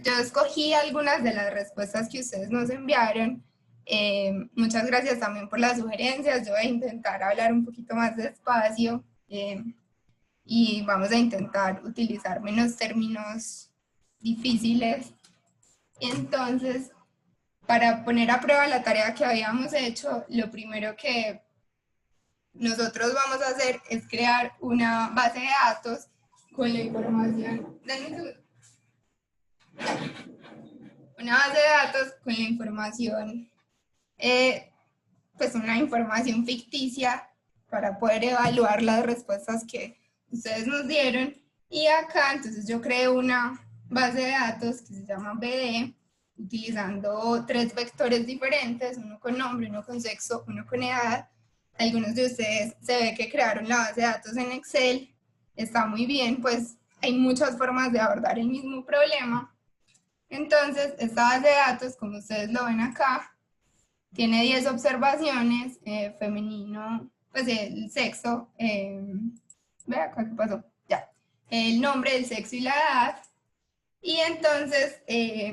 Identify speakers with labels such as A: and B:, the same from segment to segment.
A: Yo escogí algunas de las respuestas que ustedes nos enviaron. Muchas gracias también por las sugerencias. Yo voy a intentar hablar un poquito más despacio y vamos a intentar utilizar menos términos difíciles. Entonces, para poner a prueba la tarea que habíamos hecho, lo primero que nosotros vamos a hacer es crear una base de datos con la información. Una base de datos con la información, pues una información ficticia para poder evaluar las respuestas que ustedes nos dieron. Y acá entonces yo creo una base de datos que se llama BD, utilizando 3 vectores diferentes, uno con nombre, uno con sexo, uno con edad. Algunos de ustedes se ve que crearon la base de datos en Excel, está muy bien, pues hay muchas formas de abordar el mismo problema. Entonces, esta base de datos, como ustedes lo ven acá, tiene 10 observaciones, femenino, pues el sexo, ve acá qué pasó, ya, el nombre, el sexo y la edad. Y entonces,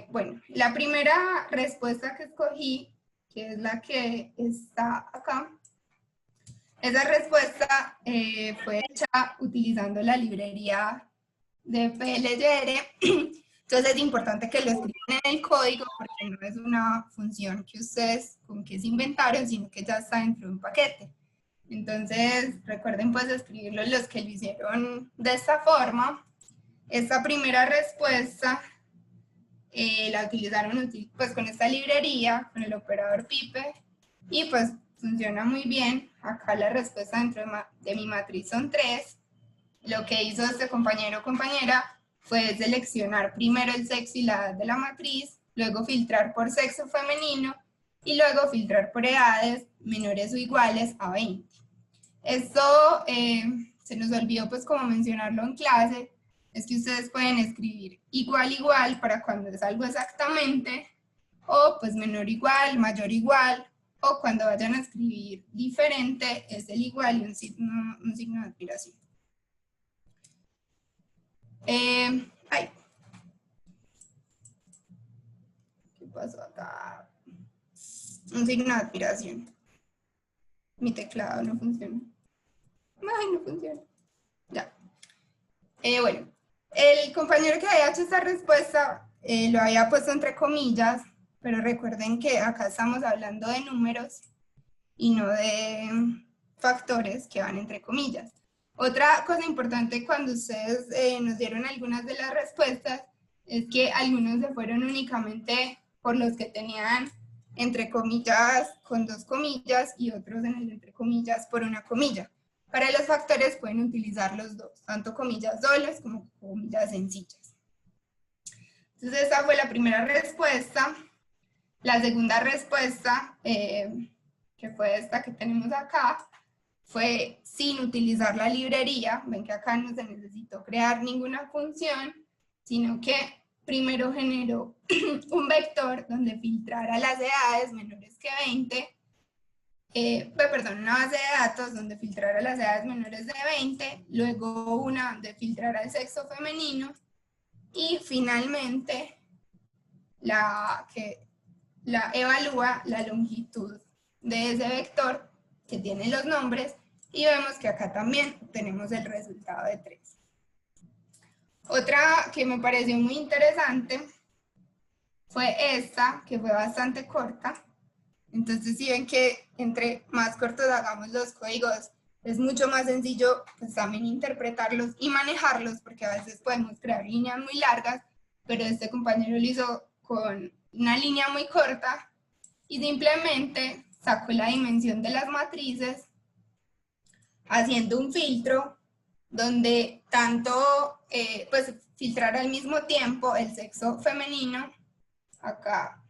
A: bueno, la primera respuesta que escogí, que es la que está acá, esa respuesta fue hecha utilizando la librería de PLR. Entonces es importante que lo escriban en el código porque no es una función que ustedes con que se inventaron, sino que ya está dentro de un paquete. Entonces recuerden pues escribirlo los que lo hicieron de esta forma. Esta primera respuesta la utilizaron pues con esta librería, con el operador pipe, y pues funciona muy bien. Acá la respuesta dentro de mi matriz son 3. Lo que hizo este compañero o compañera fue seleccionar primero el sexo y la edad de la matriz, luego filtrar por sexo femenino y luego filtrar por edades menores o iguales a 20. Esto se nos olvidó pues como mencionarlo en clase, es que ustedes pueden escribir igual igual para cuando es algo exactamente, o pues menor igual, mayor igual, o cuando vayan a escribir diferente es el igual y un signo de admiración. Ay. ¿Qué pasó acá? Un signo de admiración. Mi teclado no funciona. Ay, no funciona. Ya. Bueno, el compañero que había hecho esta respuesta lo había puesto entre comillas, pero recuerden que acá estamos hablando de números y no de factores que van entre comillas. Otra cosa importante cuando ustedes nos dieron algunas de las respuestas es que algunos se fueron únicamente por los que tenían entre comillas con 2 comillas y otros en el entre comillas por 1 comilla. Para los factores pueden utilizar los dos, tanto comillas dobles como comillas sencillas. Entonces esa fue la primera respuesta. La segunda respuesta, que fue esta que tenemos acá, fue sin utilizar la librería. Ven que acá no se necesitó crear ninguna función, sino que primero generó un vector donde filtrara las edades menores que 20, perdón, una base de datos donde filtrara las edades menores de 20, luego una de filtrar el sexo femenino y finalmente la que evalúa la longitud de ese vector que tiene los nombres y vemos que acá también tenemos el resultado de 3. Otra que me pareció muy interesante fue esta, que fue bastante corta. Entonces, si ven que entre más cortos hagamos los códigos, es mucho más sencillo pues, también interpretarlos y manejarlos, porque a veces podemos crear líneas muy largas, pero este compañero lo hizo con una línea muy corta y simplemente sacó la dimensión de las matrices haciendo un filtro donde tanto pues filtrar al mismo tiempo el sexo femenino. Acá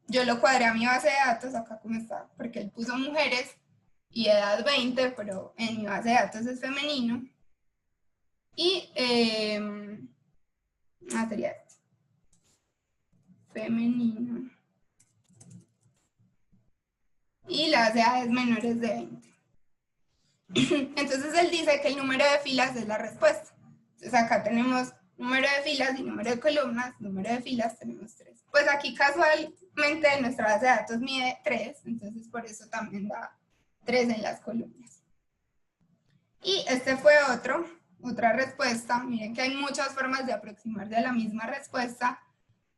A: yo lo cuadré a mi base de datos, acá como está, porque él puso mujeres y edad 20, pero en mi base de datos es femenino. Y sería esto. Femenino. Y las edades menores de 20. Entonces él dice que el número de filas es la respuesta. Entonces acá tenemos número de filas y número de columnas. Número de filas tenemos 3. Pues aquí casualmente nuestra base de datos mide 3, entonces por eso también da 3 en las columnas. Y este fue otra respuesta. Miren que hay muchas formas de aproximarse a la misma respuesta,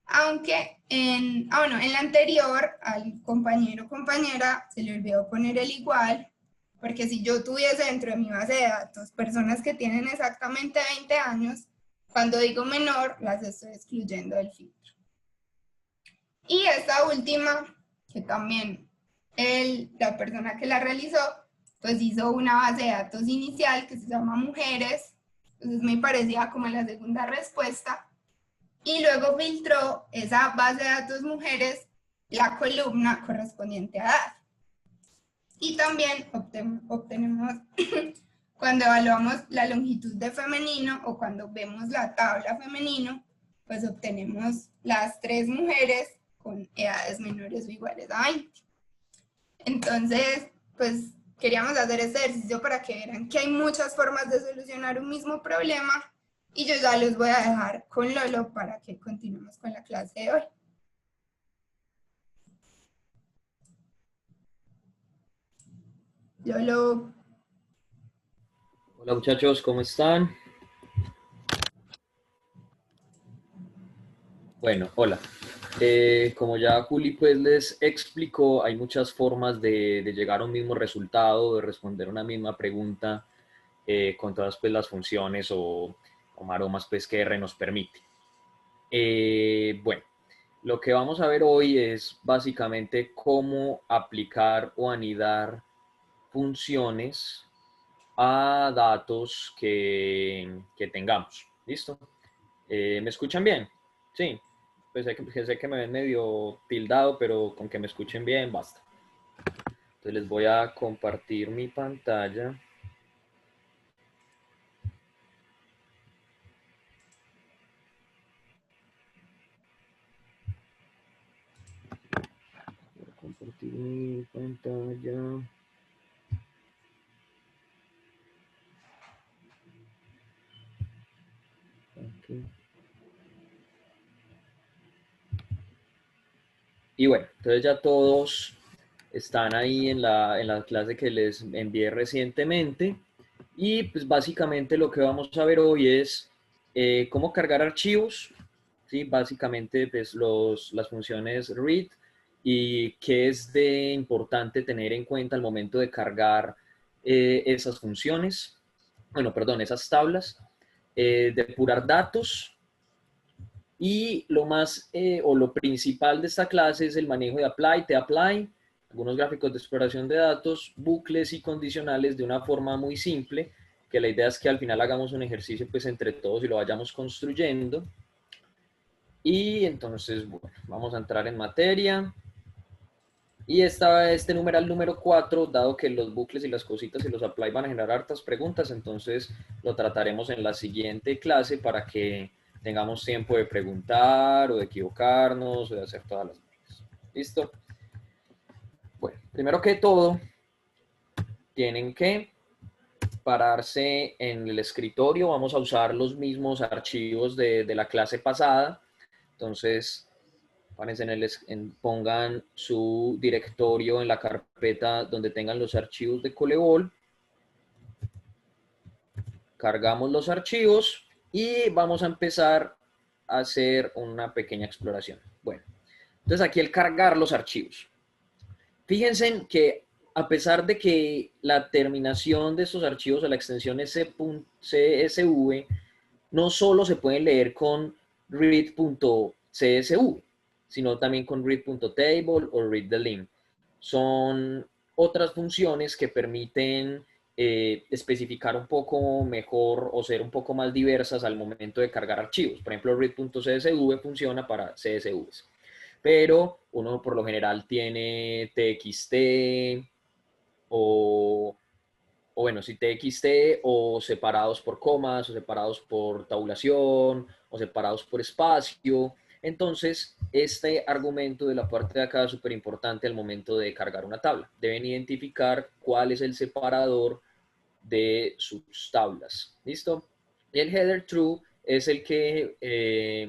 A: aunque en la anterior al compañero o compañera se le olvidó poner el igual, porque si yo tuviese dentro de mi base de datos personas que tienen exactamente 20 años, cuando digo menor, las estoy excluyendo del filtro. Y esta última, que también la persona que la realizó, pues hizo una base de datos inicial que se llama mujeres, entonces me parecía como la segunda respuesta, y luego filtró esa base de datos mujeres, la columna correspondiente a edad. Y también obtenemos, cuando evaluamos la longitud de femenino o cuando vemos la tabla femenino, pues obtenemos las 3 mujeres con edades menores o iguales a 20. Entonces, pues queríamos hacer este ejercicio para que vieran que hay muchas formas de solucionar un mismo problema, y yo ya los voy a dejar con Lolo para que continuemos con la clase de hoy. Lolo.
B: Hola muchachos, ¿cómo están? Bueno, hola. Como ya Juli pues les explicó, hay muchas formas de llegar a un mismo resultado, de responder una misma pregunta con todas pues las funciones o maromas pues que R nos permite. Bueno, lo que vamos a ver hoy es básicamente cómo aplicar o anidar funciones a datos que tengamos. ¿Listo? ¿Me escuchan bien? Sí. Pues sé que me ven medio tildado, pero con que me escuchen bien basta. Entonces les voy a compartir mi pantalla. Voy a compartir mi pantalla. Aquí. Y bueno, entonces ya todos están ahí en la clase que les envié recientemente. Y pues básicamente lo que vamos a ver hoy es cómo cargar archivos, ¿sí? Básicamente pues las funciones read y qué es de importante tener en cuenta al momento de cargar esas funciones, bueno, perdón, esas tablas, depurar datos, y lo más o lo principal de esta clase es el manejo de apply, t-apply, algunos gráficos de exploración de datos, bucles y condicionales de una forma muy simple, que la idea es que al final hagamos un ejercicio pues entre todos y lo vayamos construyendo. Y entonces, bueno, vamos a entrar en materia. Y este numeral número 4, dado que los bucles y las cositas y los apply van a generar hartas preguntas, entonces lo trataremos en la siguiente clase para que tengamos tiempo de preguntar o de equivocarnos o de hacer todas las cosas. ¿Listo? Bueno, primero que todo, tienen que pararse en el escritorio. Vamos a usar los mismos archivos de la clase pasada. Entonces, pongan su directorio en la carpeta donde tengan los archivos de Colebol. Cargamos los archivos y vamos a empezar a hacer una pequeña exploración. Bueno, entonces aquí el cargar los archivos. Fíjense que a pesar de que la terminación de estos archivos a la extensión CSV no solo se pueden leer con read.csv, sino también con read.table o read_the_lim. Son otras funciones que permiten especificar un poco mejor o ser un poco más diversas al momento de cargar archivos. Por ejemplo, read.csv funciona para CSVs, pero uno por lo general tiene txt o bueno, si TXT o separados por comas, o separados por tabulación, o separados por espacio. Entonces, este argumento de la parte de acá es súper importante al momento de cargar una tabla. Deben identificar cuál es el separador de sus tablas. ¿Listo? Y el header true es el que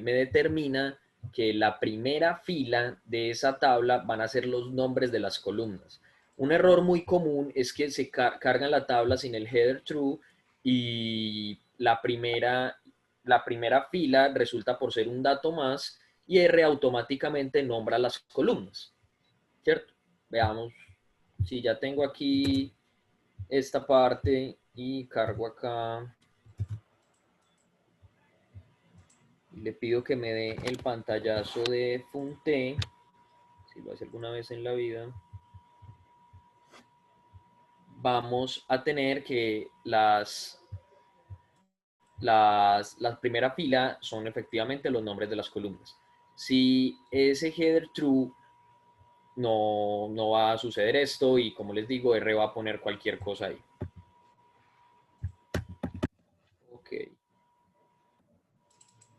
B: me determina que la primera fila de esa tabla van a ser los nombres de las columnas. Un error muy común es que se cargan la tabla sin el header true y la primera fila resulta por ser un dato más y R automáticamente nombra las columnas, ¿cierto? Veamos, si ya tengo aquí esta parte y cargo acá, le pido que me dé el pantallazo de Funté, si lo hace alguna vez en la vida, vamos a tener que la primera fila son efectivamente los nombres de las columnas. Si ese header true, no va a suceder esto y como les digo, R va a poner cualquier cosa ahí. Ok.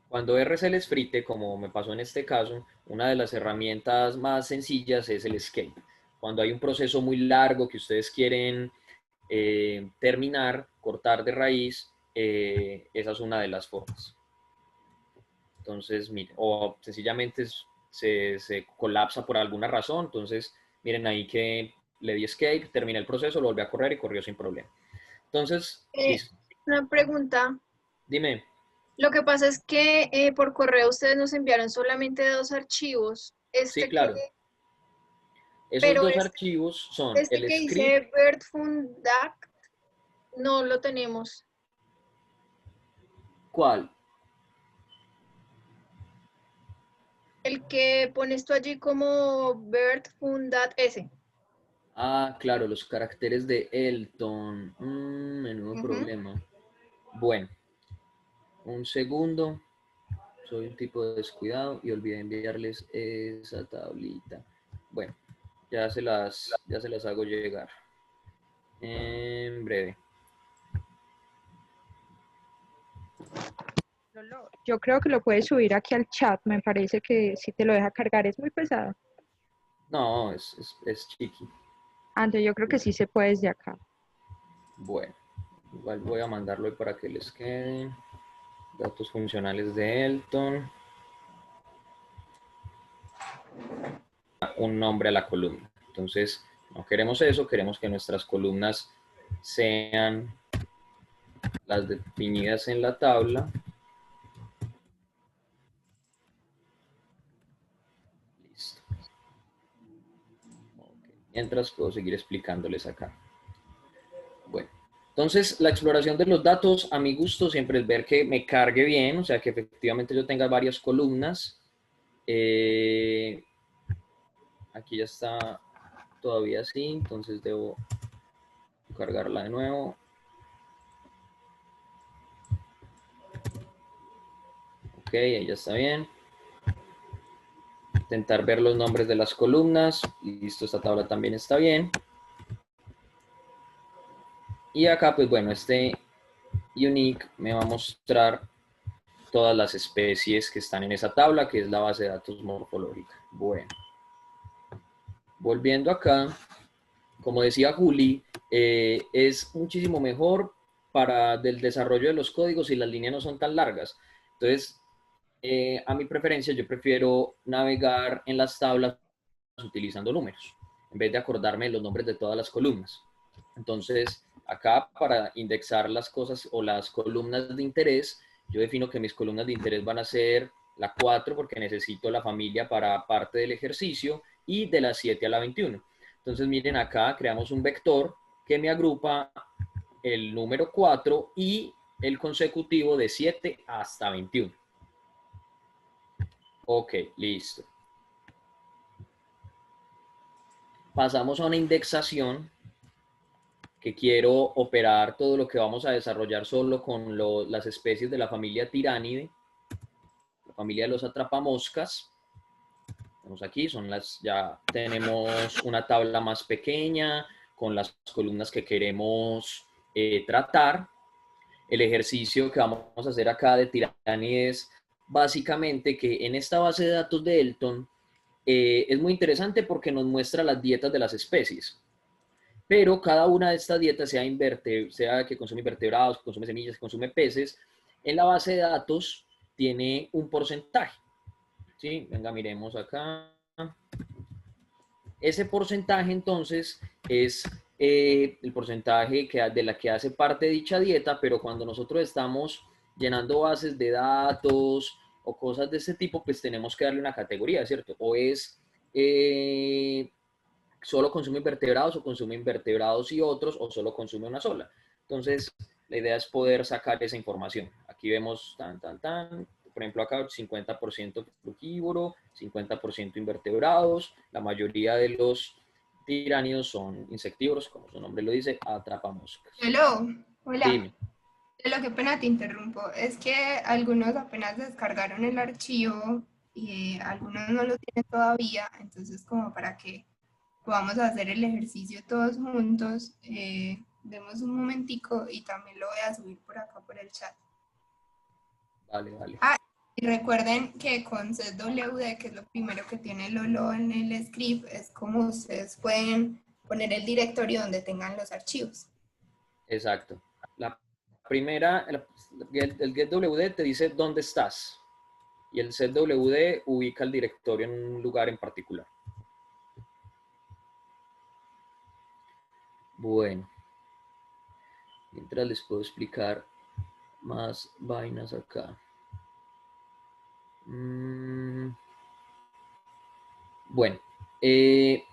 B: Cuando R se les frite, como me pasó en este caso, una de las herramientas más sencillas es el escape. Cuando hay un proceso muy largo que ustedes quieren terminar, cortar de raíz, esa es una de las formas. Entonces, miren, o sencillamente se colapsa por alguna razón, entonces miren ahí que le di escape, terminé el proceso, lo volví a correr y corrió sin problema. Entonces, listo.
C: Una pregunta.
B: Dime.
C: Lo que pasa es que por correo ustedes nos enviaron solamente 2 archivos.
B: Sí, claro. Esos
C: pero
B: dos archivos son el
C: que
B: script.
C: dice BirdFunDAC no lo tenemos.
B: ¿Cuál?
C: El que pones tú allí como BirdFunDAC.
B: Ah, claro, los caracteres de Elton. Menudo problema. Bueno, un segundo. Soy un tipo descuidado y olvidé enviarles esa tablita. Bueno, ya se las hago llegar. En breve.
D: Yo creo que lo puedes subir aquí al chat. Me parece que si te lo deja cargar es muy pesado.
B: No, es chiqui.
D: Entonces yo creo que sí se puede desde acá.
B: Bueno, igual voy a mandarlo ahí para que les queden. Datos funcionales de Elton. Un nombre a la columna. Entonces, no queremos eso, queremos que nuestras columnas sean las definidas en la tabla. Listo. Okay. Mientras puedo seguir explicándoles acá. Bueno, entonces la exploración de los datos a mi gusto siempre es ver que me cargue bien, o sea que efectivamente yo tenga varias columnas. Aquí ya está todavía así, entonces debo cargarla de nuevo. Ok, ahí ya está bien. Intentar ver los nombres de las columnas. Listo, esta tabla también está bien. Y acá, pues bueno, este unique me va a mostrar todas las especies que están en esa tabla, que es la base de datos morfológica. Bueno. Volviendo acá, como decía Juli, es muchísimo mejor para el desarrollo de los códigos si las líneas no son tan largas. Entonces, a mi preferencia, yo prefiero navegar en las tablas utilizando números, en vez de acordarme los nombres de todas las columnas. Entonces, acá para indexar las cosas o las columnas de interés, yo defino que mis columnas de interés van a ser la 4 porque necesito la familia para parte del ejercicio y de la 7 a la 21. Entonces, miren acá, creamos un vector que me agrupa el número 4 y el consecutivo de 7 hasta 21. Ok, listo. Pasamos a una indexación que quiero operar todo lo que vamos a desarrollar solo con las especies de la familia Tiranidae, la familia de los atrapamoscas. Vamos aquí, ya tenemos una tabla más pequeña con las columnas que queremos tratar. El ejercicio que vamos a hacer acá de Tiranidae es básicamente que en esta base de datos de Elton es muy interesante porque nos muestra las dietas de las especies. Pero cada una de estas dietas, sea que consume invertebrados, que consume semillas, que consume peces, En la base de datos tiene un porcentaje, ¿sí? Venga, miremos acá. Ese porcentaje entonces es el porcentaje de la que hace parte dicha dieta, pero cuando nosotros estamos llenando bases de datos o cosas de ese tipo, pues tenemos que darle una categoría, ¿cierto? O es solo consume invertebrados o consume invertebrados y otros, o solo consume una sola. Entonces, la idea es poder sacar esa información. Aquí vemos por ejemplo acá 50% frugívoro, 50% invertebrados, la mayoría de los tiránidos son insectívoros, como su nombre lo dice, atrapamoscas.
A: Hello, hola.
B: Dime.
A: Lo que pena te interrumpo, es que algunos apenas descargaron el archivo y algunos no lo tienen todavía, entonces como para que podamos hacer el ejercicio todos juntos, demos un momentico y también lo voy a subir por acá por el chat.
B: Vale, vale.
A: Y recuerden que con ZWD, que es lo primero que tiene Lolo en el script, es como ustedes pueden poner el directorio donde tengan los archivos.
B: Exacto. La primera, el getWD te dice dónde estás y el ZWD ubica el directorio en un lugar en particular. Bueno, mientras les puedo explicar más vainas acá. Bueno, en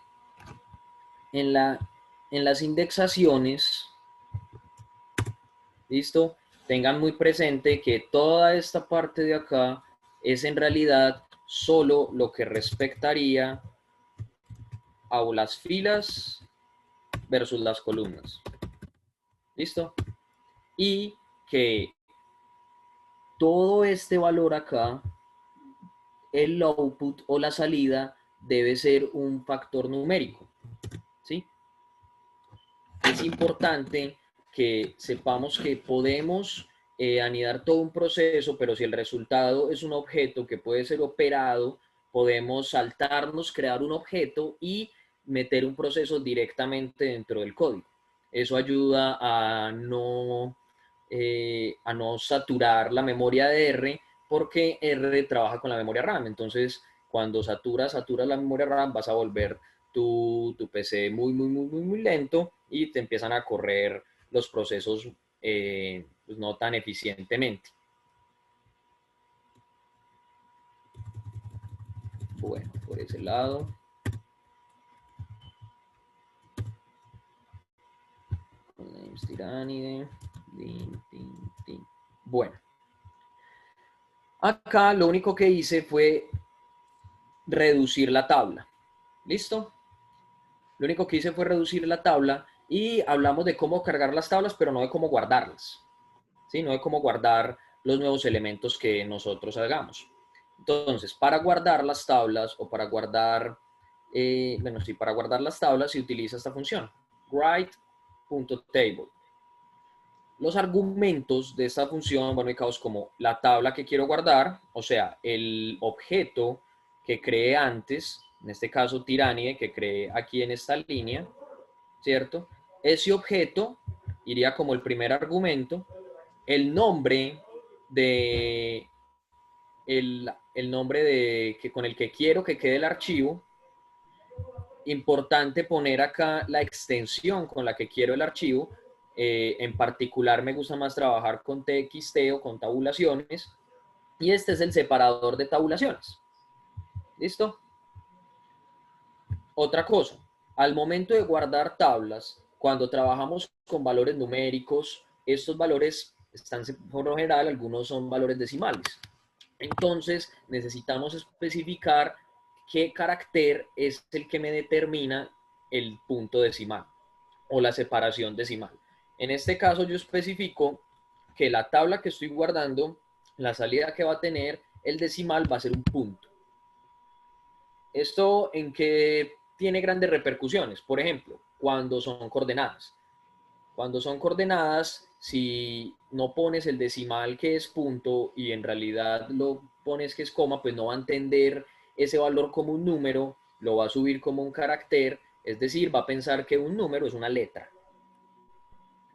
B: las indexaciones, ¿listo? Tengan muy presente que toda esta parte de acá es en realidad solo lo que respectaría a las filas versus las columnas. ¿Listo? Y que todo este valor acá, el output o la salida, debe ser un factor numérico, ¿sí? Es importante que sepamos que podemos anidar todo un proceso, pero si el resultado es un objeto que puede ser operado, podemos saltarnos, crear un objeto y meter un proceso directamente dentro del código. Eso ayuda a no saturar la memoria de R, porque R trabaja con la memoria RAM. Entonces, cuando saturas la memoria RAM, vas a volver tu PC muy lento y te empiezan a correr los procesos pues no tan eficientemente. Bueno, por ese lado. Bueno. Acá lo único que hice fue reducir la tabla. ¿Listo? Lo único que hice fue reducir la tabla y hablamos de cómo cargar las tablas, pero no de cómo guardarlas. ¿Sí? No de cómo guardar los nuevos elementos que nosotros hagamos. Entonces, para guardar las tablas o para guardar, para guardar las tablas se utiliza esta función, write.table. Los argumentos de esta función van ubicados como la tabla que quiero guardar, o sea, el objeto que creé antes, en este caso Tiránide, que creé aquí en esta línea, ¿cierto? Ese objeto iría como el primer argumento, el nombre de con el que quiero que quede el archivo. Importante poner acá la extensión con la que quiero el archivo. En particular me gusta más trabajar con TXT o con tabulaciones. Y este es el separador de tabulaciones. ¿Listo? Otra cosa, al momento de guardar tablas, cuando trabajamos con valores numéricos, estos valores están por lo general, algunos son valores decimales. Entonces necesitamos especificar qué carácter es el que me determina el punto decimal o la separación decimal. En este caso yo especifico que la tabla que estoy guardando, la salida que va a tener el decimal va a ser un punto. ¿Esto en qué tiene grandes repercusiones? Por ejemplo, cuando son coordenadas. Cuando son coordenadas, si no pones el decimal que es punto y en realidad lo pones que es coma, pues no va a entender ese valor como un número, lo va a subir como un carácter, es decir, va a pensar que un número es una letra.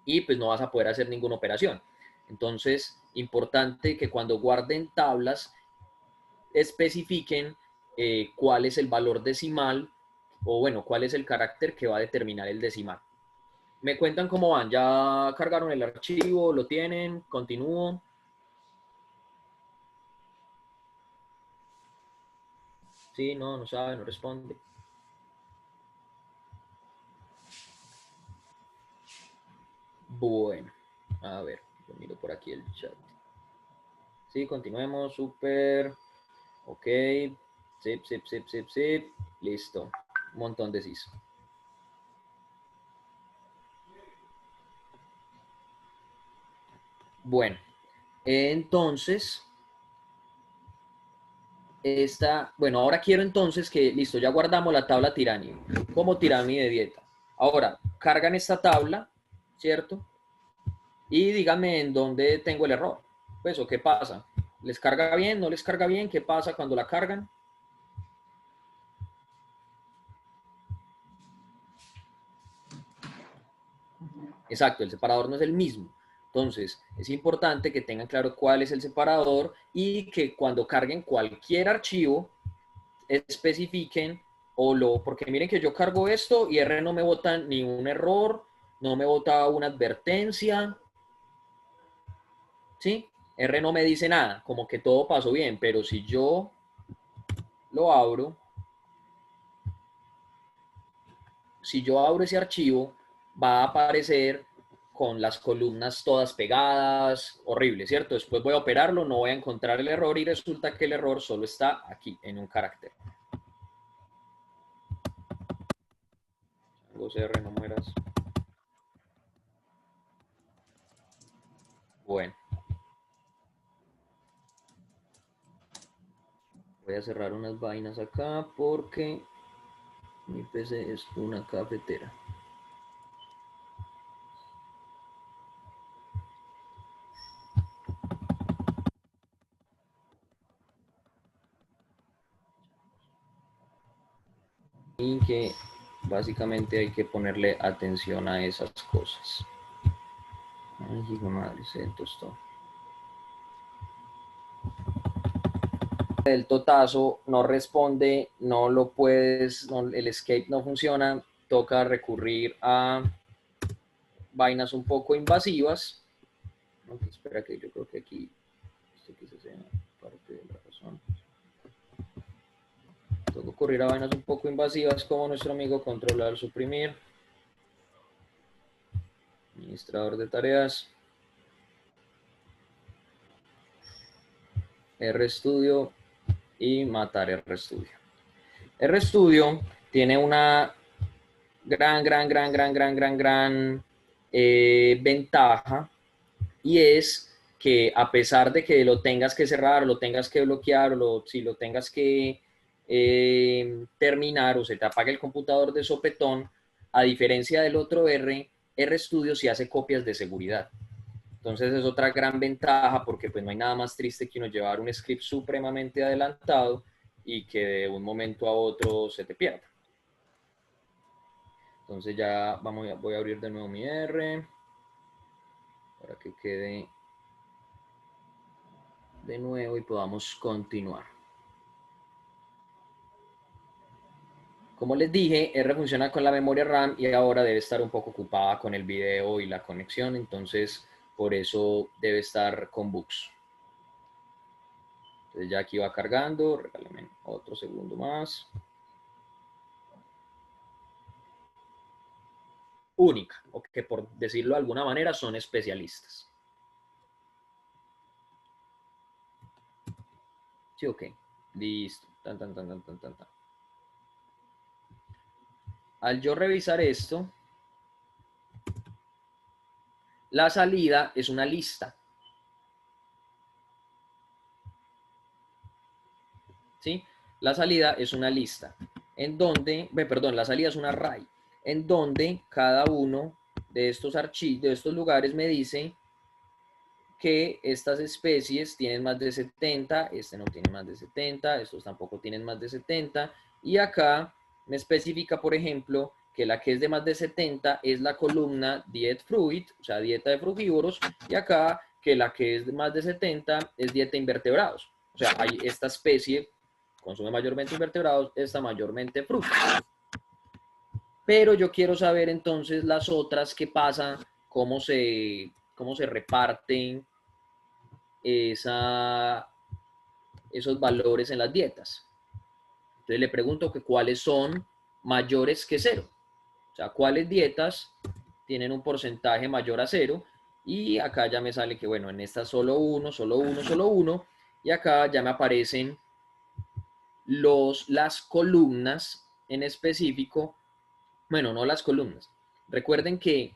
B: Y pues no vas a poder hacer ninguna operación. Entonces, importante que cuando guarden tablas, especifiquen cuál es el valor decimal, o bueno, cuál es el carácter que va a determinar el decimal. ¿Me cuentan cómo van? ¿Ya cargaron el archivo? ¿Lo tienen? ¿Continúo? Sí, no, no sabe, no responde. Bueno, a ver, yo miro por aquí el chat. Sí, continuemos, súper. Ok, zip, zip, zip, zip, zip. Listo, un montón de sís. Bueno, entonces, bueno, ahora quiero entonces que, listo, ya guardamos la tabla Tirani como Tirani de dieta. Ahora, cargan esta tabla, ¿cierto? Y díganme en dónde tengo el error. Pues, ¿o qué pasa? ¿Les carga bien? ¿No les carga bien? ¿Qué pasa cuando la cargan? Exacto, el separador no es el mismo. Entonces, es importante que tengan claro cuál es el separador y que cuando carguen cualquier archivo, especifiquen porque miren que yo cargo esto y R no me bota ni un error, no me bota una advertencia, ¿sí? R no me dice nada, como que todo pasó bien, pero si yo lo abro, si yo abro ese archivo, va a aparecer con las columnas todas pegadas, horrible, ¿cierto? Después voy a operarlo, no voy a encontrar el error y resulta que el error solo está aquí, en un carácter. CR, no mueras. Bueno. Voy a cerrar unas vainas acá porque mi PC es una cafetera. Y que básicamente hay que ponerle atención a esas cosas. Ay, hijo de madre, se tostó. El totazo no responde, no lo puedes, el escape no funciona, toca recurrir a vainas un poco invasivas. Aunque espera que yo creo que aquí, esto quizás sea parte de la razón. Toca ocurrir a vainas un poco invasivas como nuestro amigo controlar, suprimir. Administrador de tareas. RStudio y matar RStudio. RStudio tiene una gran ventaja y es que a pesar de que lo tengas que cerrar o lo tengas que bloquear o si lo tengas que terminar o se te apague el computador de sopetón, a diferencia del otro RStudio sí hace copias de seguridad. Entonces es otra gran ventaja porque pues no hay nada más triste que uno llevar un script supremamente adelantado y que de un momento a otro se te pierda. Entonces ya voy a abrir de nuevo mi R para que quede de nuevo y podamos continuar. Como les dije, R funciona con la memoria RAM y ahora debe estar un poco ocupada con el video y la conexión, entonces por eso debe estar con bugs. Entonces ya aquí va cargando, regálenme otro segundo más. Única, o que por decirlo de alguna manera son especialistas. Sí, ok. Listo. Al yo revisar esto, la salida es una lista. ¿Sí? La salida es una lista en donde, perdón, la salida es un array en donde cada uno de estos archivos, de estos lugares me dice que estas especies tienen más de 70, este no tiene más de 70, estos tampoco tienen más de 70, y acá me especifica, por ejemplo, que la que es de más de 70 es la columna Diet Fruit, o sea, dieta de frugívoros, y acá que la que es más de 70 es dieta invertebrados. O sea, esta especie consume mayormente invertebrados, esta mayormente frutas. Pero yo quiero saber entonces las otras, qué pasa, cómo se reparten esos valores en las dietas. Entonces le pregunto que cuáles son mayores que cero. O sea, cuáles dietas tienen un porcentaje mayor a cero. Y acá ya me sale que, bueno, en esta solo uno, solo uno, solo uno. Y acá ya me aparecen las columnas en específico. Bueno, no las columnas. Recuerden que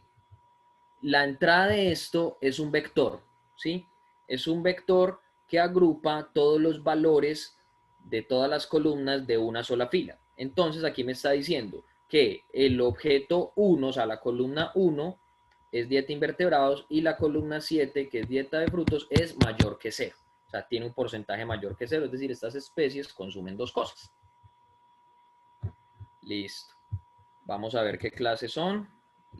B: la entrada de esto es un vector, ¿sí? Es un vector que agrupa todos los valores de todas las columnas de una sola fila. Entonces aquí me está diciendo que el objeto 1, o sea, la columna 1 es dieta invertebrados y la columna 7, que es dieta de frutos, es mayor que 0. O sea, tiene un porcentaje mayor que 0, es decir, estas especies consumen dos cosas. Listo. Vamos a ver qué clases son.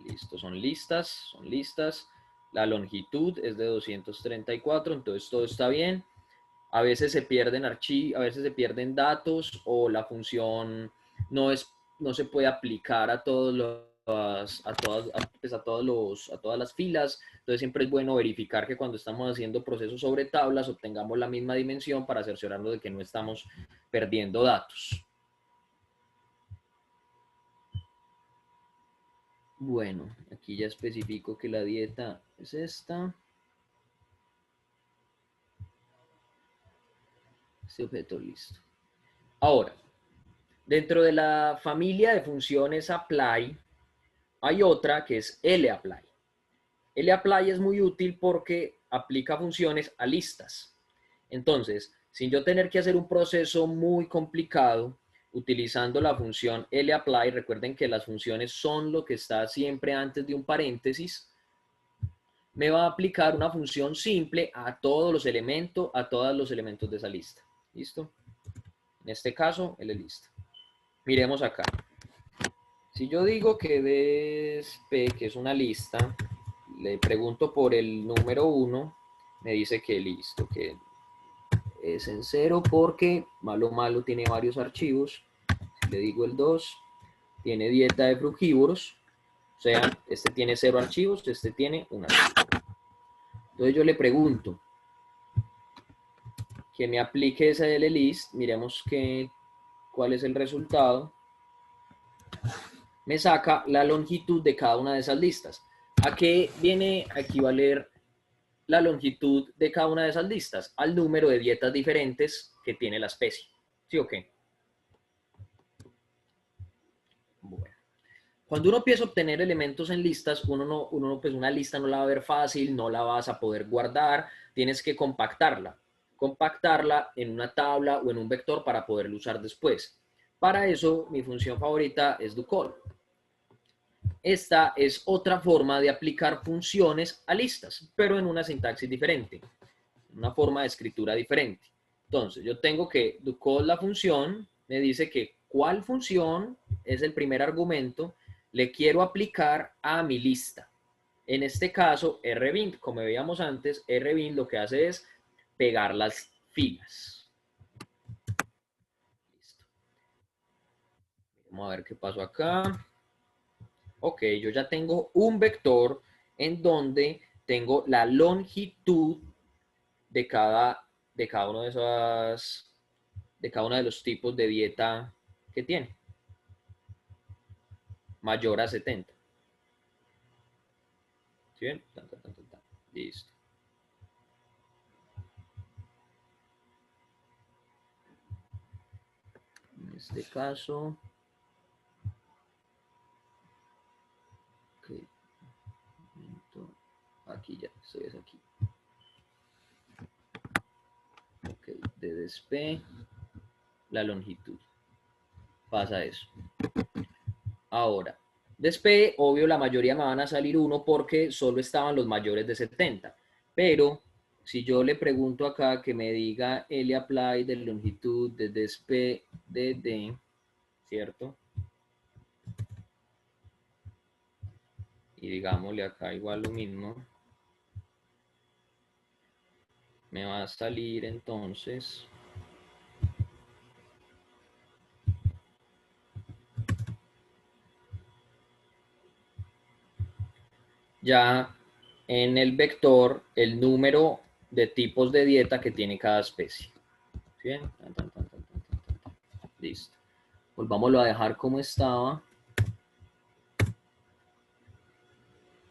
B: Listo, son listas. La longitud es de 234, entonces todo está bien. A veces se pierden archivos, a veces se pierden datos o la función no se puede aplicar a todas las filas. Entonces siempre es bueno verificar que cuando estamos haciendo procesos sobre tablas obtengamos la misma dimensión para cerciorarnos de que no estamos perdiendo datos. Bueno, aquí ya especifico que la dieta es esta. Este objeto listo. Ahora, dentro de la familia de funciones apply, hay otra que es lapply. Lapply es muy útil porque aplica funciones a listas. Entonces, sin yo tener que hacer un proceso muy complicado, utilizando la función lapply, recuerden que las funciones son lo que está siempre antes de un paréntesis, me va a aplicar una función simple a todos los elementos de esa lista. ¿Listo? En este caso, el lista. Miremos acá. Si yo digo que DSP, que es una lista, le pregunto por el número 1, me dice que listo, que es en 0 porque malo tiene varios archivos. Si le digo el 2, tiene dieta de frugívoros, o sea, este tiene 0 archivos, este tiene 1 archivo. Entonces yo le pregunto que me aplique esa list, miremos cuál es el resultado. Me saca la longitud de cada una de esas listas. ¿A qué viene a equivaler la longitud de cada una de esas listas? Al número de dietas diferentes que tiene la especie. ¿Sí o qué? Bueno. Cuando uno empieza a obtener elementos en listas, pues una lista no la va a ver fácil, no la vas a poder guardar, tienes que compactarla en una tabla o en un vector para poderlo usar después. Para eso, mi función favorita es doCall. Esta es otra forma de aplicar funciones a listas, pero en una sintaxis diferente, una forma de escritura diferente. Entonces, yo tengo que doCall la función, me dice que cuál función es el primer argumento, le quiero aplicar a mi lista. En este caso, rbind, como veíamos antes, rbind lo que hace es pegar las filas. Listo. Vamos a ver qué pasó acá. Ok, yo ya tengo un vector en donde tengo la longitud de cada uno de cada uno de los tipos de dieta que tiene. Mayor a 70. ¿Sí ven? Listo. En este caso. Ok. Aquí ya, estoy aquí. Ok, de DSP, la longitud. Pasa eso. Ahora, DSP, obvio, la mayoría me van a salir 1 porque solo estaban los mayores de 70. Pero si yo le pregunto acá que me diga lapply de longitud de DSP de D, ¿cierto? Y digámosle acá igual lo mismo. me va a salir entonces ya en el vector el número de tipos de dieta que tiene cada especie. Bien, listo. Volvámoslo a dejar como estaba,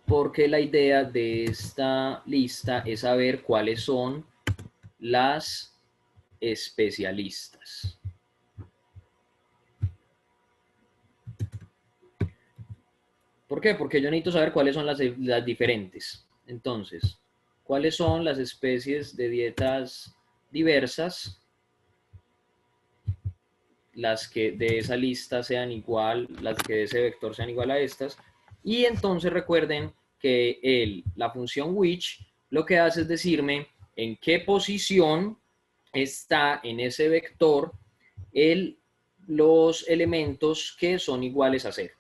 B: porque la idea de esta lista es saber cuáles son las especialistas. ¿Por qué? Porque yo necesito saber cuáles son las diferentes. Entonces, ¿cuáles son las especies de dietas diversas? Las que de esa lista sean igual, las que de ese vector sean igual a estas. Y entonces recuerden que la función which lo que hace es decirme en qué posición está en ese vector los elementos que son iguales a 0.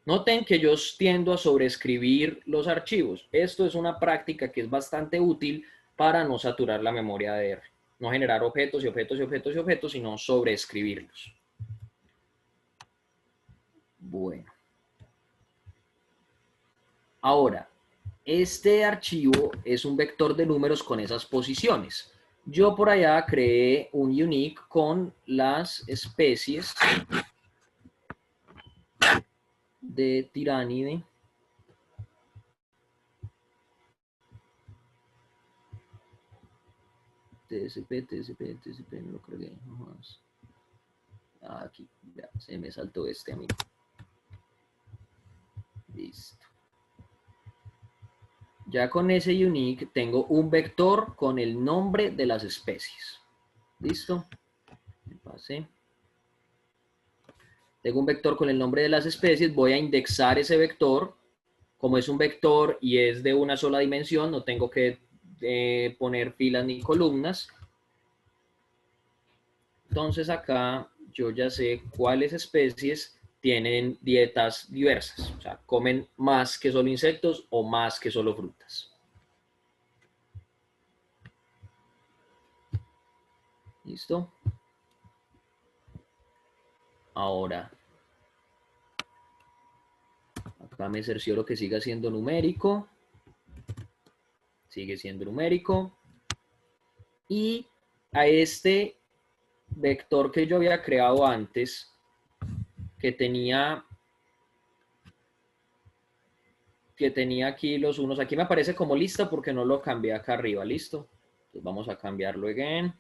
B: Noten que yo tiendo a sobreescribir los archivos. Esto es una práctica que es bastante útil para no saturar la memoria de R. No generar objetos y objetos y objetos y objetos, sino sobreescribirlos. Bueno. Ahora, este archivo es un vector de números con esas posiciones. Yo por allá creé un unique con las especies de tiránide. TSP, no lo creé. Aquí, ya, se me saltó este a mí. Listo. Ya con ese unique tengo un vector con el nombre de las especies. ¿Listo? Me pasé. Tengo un vector con el nombre de las especies. Voy a indexar ese vector. Como es un vector y es de una sola dimensión, no tengo que poner filas ni columnas. Entonces acá yo ya sé cuáles especies tienen dietas diversas. O sea, comen más que solo insectos o más que solo frutas. ¿Listo? Ahora, acá me cercioro que siga siendo numérico. Sigue siendo numérico. Y a este vector que yo había creado antes, que tenía aquí los unos, aquí me aparece como lista porque no lo cambié acá arriba, ¿listo? Entonces vamos a cambiarlo again.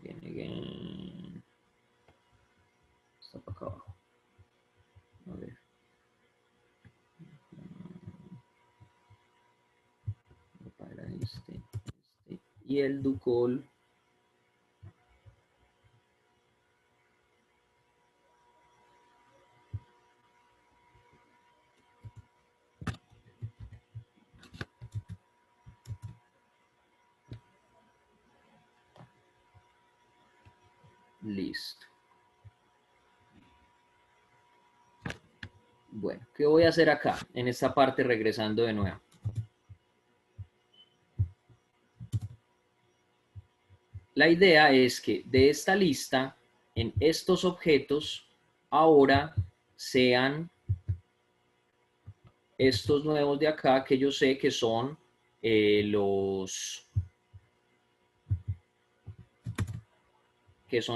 B: Again. Está para acá abajo. A ver. Para este. Y el Ducol. Listo. Bueno, ¿qué voy a hacer acá? En esta parte regresando de nuevo. La idea es que de esta lista, en estos objetos, ahora sean estos nuevos de acá que yo sé que son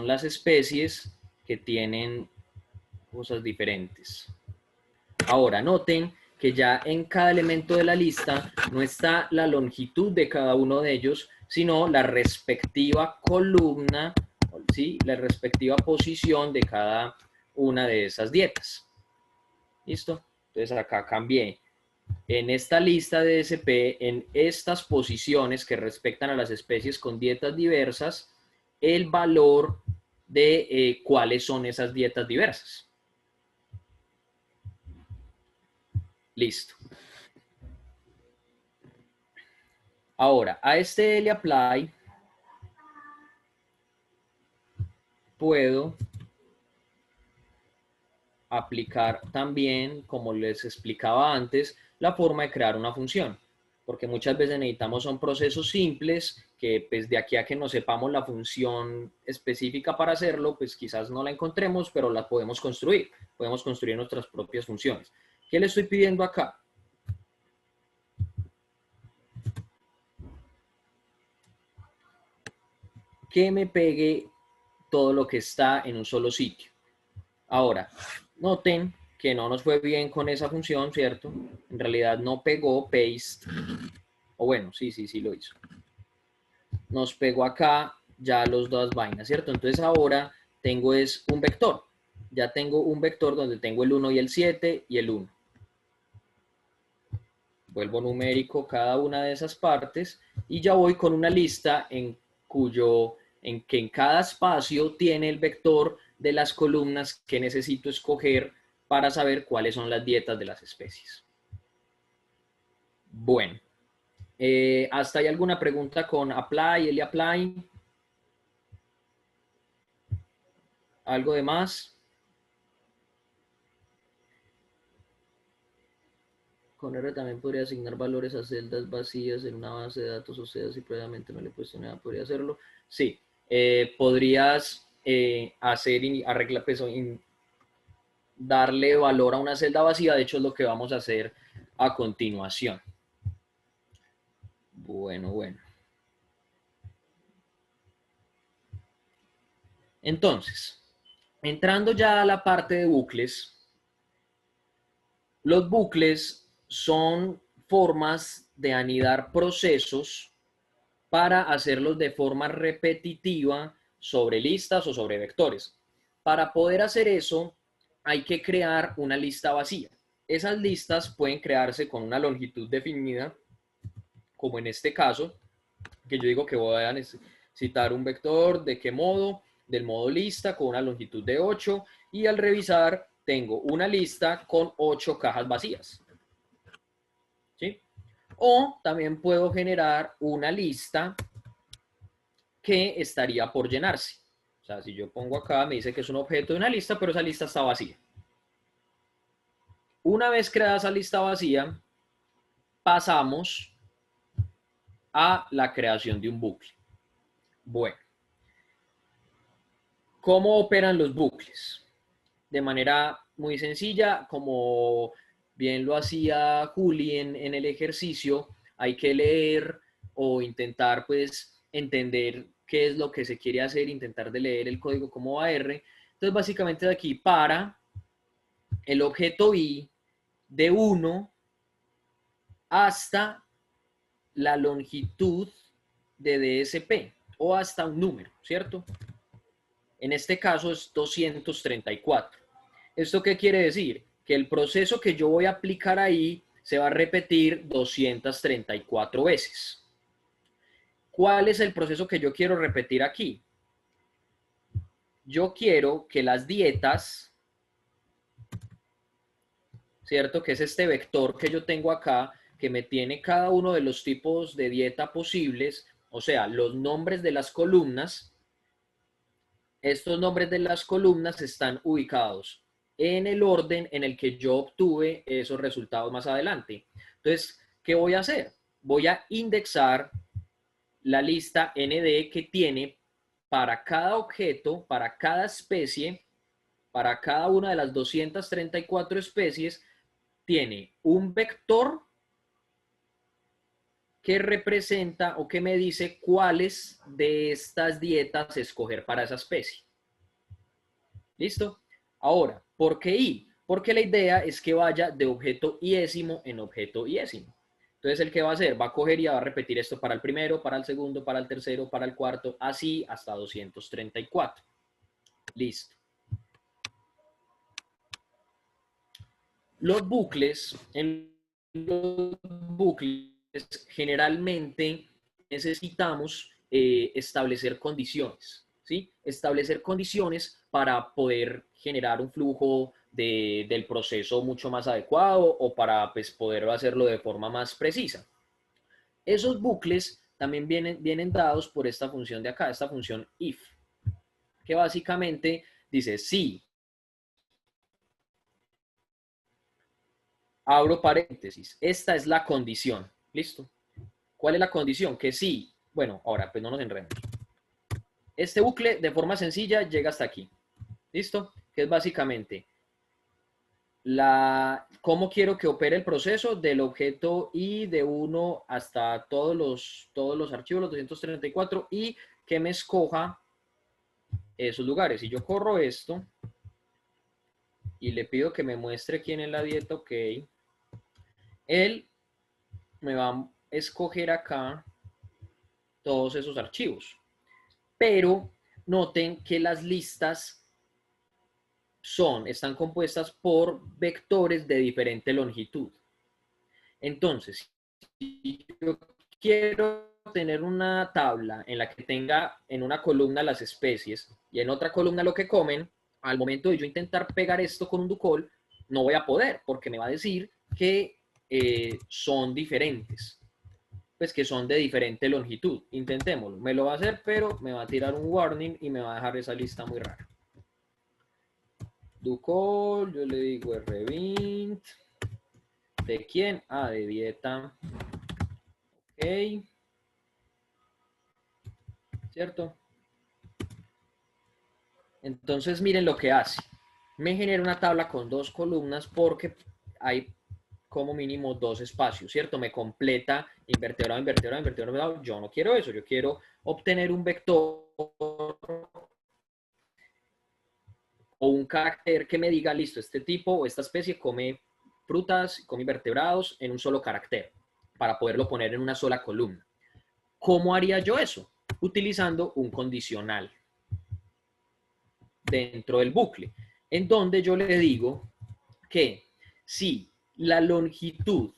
B: las especies que tienen cosas diferentes. Ahora, noten que ya en cada elemento de la lista no está la longitud de cada uno de ellos, sino la respectiva columna, ¿sí? La respectiva posición de cada una de esas dietas. ¿Listo? Entonces acá cambié. En esta lista de SP, en estas posiciones que respectan a las especies con dietas diversas, el valor de cuáles son esas dietas diversas. Listo. Ahora, a este lapply puedo aplicar también, como les explicaba antes, la forma de crear una función. porque muchas veces necesitamos son procesos simples que pues de aquí a que nos sepamos la función específica para hacerlo, pues quizás no la encontremos, pero la podemos construir nuestras propias funciones. ¿Qué le estoy pidiendo acá? Que me pegue todo lo que está en un solo sitio. Ahora, noten que no nos fue bien con esa función, ¿cierto? En realidad no pegó paste, o bueno, sí lo hizo. Nos pegó acá ya los dos vainas, ¿cierto? Entonces ahora tengo es un vector. Ya tengo un vector donde tengo el 1 y el 7 y el 1. Vuelvo numérico cada una de esas partes y ya voy con una lista en que en cada espacio tiene el vector de las columnas que necesito escoger para saber cuáles son las dietas de las especies. Bueno, ¿hasta hay alguna pregunta con apply, el apply? ¿Algo de más? Con R también podría asignar valores a celdas vacías en una base de datos, o sea, si previamente no le he puesto nada, podría hacerlo. Sí, podrías hacer arreglar, pues, darle valor a una celda vacía. De hecho, es lo que vamos a hacer a continuación. Bueno. Entonces, entrando ya a la parte de bucles, los bucles son formas de anidar procesos para hacerlos de forma repetitiva sobre listas o sobre vectores. Para poder hacer eso, hay que crear una lista vacía. Esas listas pueden crearse con una longitud definida, como en este caso, que yo digo que voy a necesitar un vector, ¿de qué modo? Del modo lista con una longitud de 8 y al revisar tengo una lista con 8 cajas vacías. ¿Sí? O también puedo generar una lista que estaría por llenarse. O sea, si yo pongo acá, me dice que es un objeto de una lista, pero esa lista está vacía. Una vez creada esa lista vacía, pasamos a la creación de un bucle. Bueno, ¿cómo operan los bucles? De manera muy sencilla, como bien lo hacía Juli en el ejercicio, hay que leer o intentar pues entender qué es lo que se quiere hacer, intentar de leer el código como va R. Entonces básicamente de aquí para el objeto I de 1 hasta la longitud de DSP o hasta un número, ¿cierto? En este caso es 234. ¿Esto qué quiere decir? Que el proceso que yo voy a aplicar ahí se va a repetir 234 veces. ¿Cuál es el proceso que yo quiero repetir aquí? Yo quiero que las dietas, ¿cierto? Que es este vector que yo tengo acá, que me tiene cada uno de los tipos de dieta posibles, o sea, los nombres de las columnas. Estos nombres de las columnas están ubicados en el orden en el que yo obtuve esos resultados más adelante. Entonces, ¿qué voy a hacer? Voy a indexar la lista ND que tiene para cada objeto, para cada especie, para cada una de las 234 especies, tiene un vector que representa o que me dice cuáles de estas dietas escoger para esa especie. ¿Listo? Ahora, ¿por qué I? Porque la idea es que vaya de objeto iésimo en objeto iésimo. Entonces, ¿el que va a hacer? Va a coger y va a repetir esto para el primero, para el segundo, para el tercero, para el cuarto, así hasta 234. Listo. Los bucles, en los bucles generalmente necesitamos establecer condiciones, ¿sí? Establecer condiciones para poder generar un flujo del proceso mucho más adecuado o para pues, poder hacerlo de forma más precisa. Esos bucles también vienen dados por esta función de acá, esta función if, que básicamente dice si, abro paréntesis, esta es la condición, ¿listo? ¿Cuál es la condición? Que sí. Bueno, ahora pues no nos enredemos. Este bucle de forma sencilla llega hasta aquí. ¿Listo? Que es básicamente cómo quiero que opere el proceso del objeto i de 1 hasta todos los archivos, los 234, y que me escoja esos lugares. Si yo corro esto y le pido que me muestre quién es la dieta, ok, él me va a escoger acá todos esos archivos. Pero noten que las listas están compuestas por vectores de diferente longitud. Entonces, si yo quiero tener una tabla en la que tenga en una columna las especies y en otra columna lo que comen, al momento de yo intentar pegar esto con un ducol, no voy a poder, porque me va a decir que son diferentes, pues que son de diferente longitud. Intentémoslo. Me lo va a hacer, pero me va a tirar un warning y me va a dejar esa lista muy rara. Ducol, yo le digo rvint. ¿De quién? Ah, de dieta. Ok. ¿Cierto? Entonces miren lo que hace. Me genera una tabla con 2 columnas porque hay como mínimo 2 espacios, ¿cierto? Me completa invertebrado, invertebrado, invertebrado. Yo no quiero eso. Yo quiero obtener un vector o un carácter que me diga, listo, este tipo o esta especie come frutas, come invertebrados en un solo carácter para poderlo poner en una sola columna. ¿Cómo haría yo eso? Utilizando un condicional dentro del bucle, en donde yo le digo que si la longitud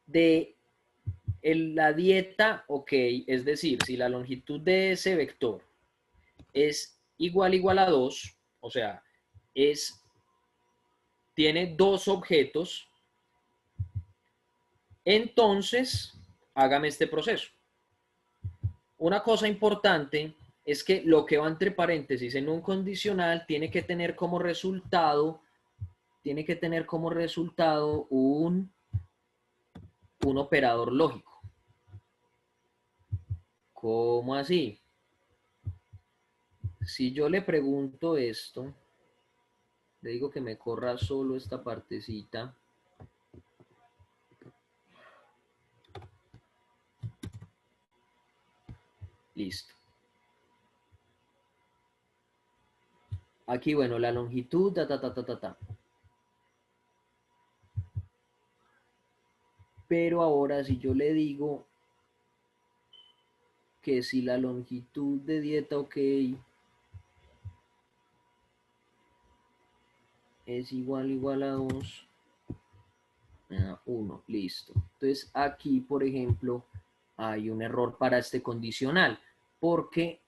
B: de la dieta, ok, es decir, si la longitud de ese vector es igual a 2, o sea, tiene 2 objetos, entonces hágame este proceso. Una cosa importante es que lo que va entre paréntesis en un condicional tiene que tener como resultado un operador lógico. ¿Cómo así? Si yo le pregunto esto, le digo que me corra solo esta partecita. Listo. Aquí, bueno, la longitud, Pero ahora si yo le digo que si la longitud de dieta, ok, es igual a 2, 1, listo. Entonces aquí, por ejemplo, hay un error para este condicional, porque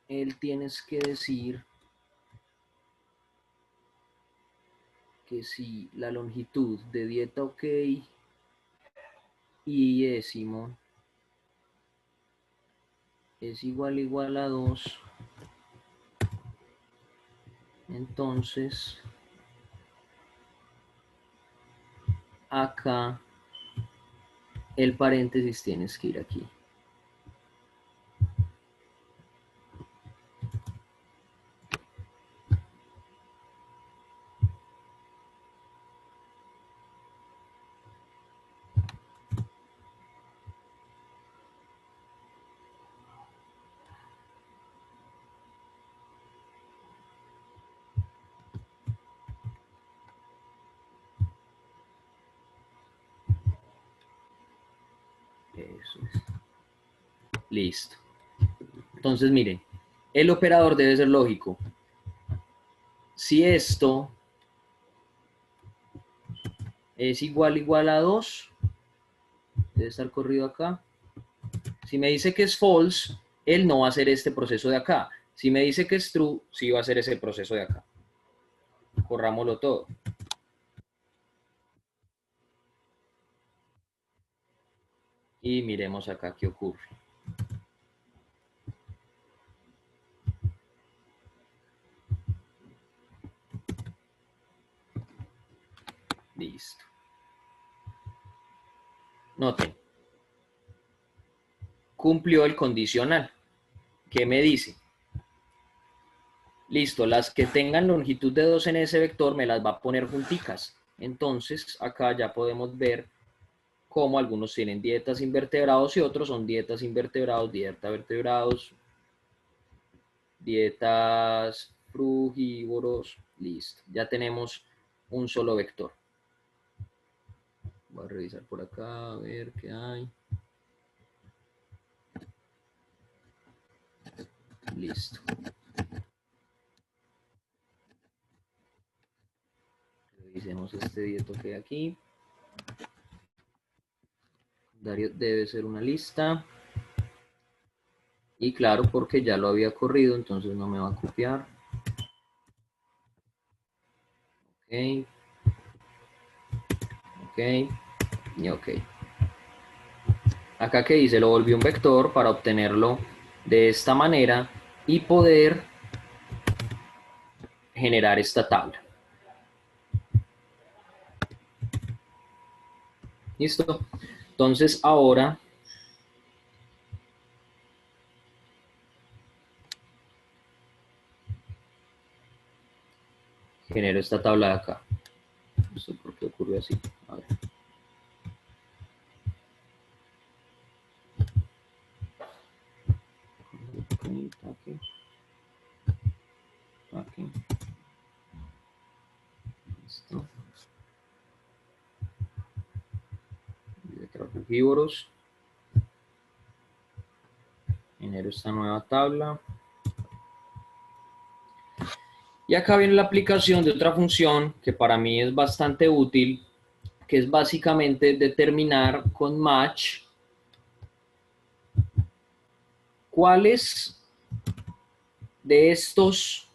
B: él tienes que decir que si la longitud de dieta ok y décimo es igual a 2, entonces acá el paréntesis tienes que ir aquí. Eso es. Listo. Entonces, miren, el operador debe ser lógico. Si esto es igual a 2, debe estar corrido acá. Si me dice que es false, él no va a hacer este proceso de acá. Si me dice que es true, sí va a hacer ese proceso de acá. Corrámoslo todo. Y miremos acá qué ocurre. Listo. Noten, cumplió el condicional. ¿Qué me dice? Listo, las que tengan longitud de 2 en ese vector me las va a poner junticas. Entonces, acá ya podemos ver cómo algunos tienen dietas invertebrados y otros son dietas invertebrados, dieta vertebrados, dietas frugívoros. Listo, ya tenemos un solo vector. Voy a revisar por acá, a ver qué hay. Listo. Revisemos este dieto que hay aquí. Dario debe ser una lista. Y claro, porque ya lo había corrido, entonces no me va a copiar. Ok. Ok. Y ok. Acá que dice, lo volví un vector para obtenerlo de esta manera y poder generar esta tabla. ¿Listo? Entonces ahora genero esta tabla de acá. No sé por qué ocurrió así. A ver. Aquí. Aquí. Listo. Letras frugívoros. Genero esta nueva tabla. Y acá viene la aplicación de otra función que para mí es bastante útil, que es básicamente determinar con match cuáles de estos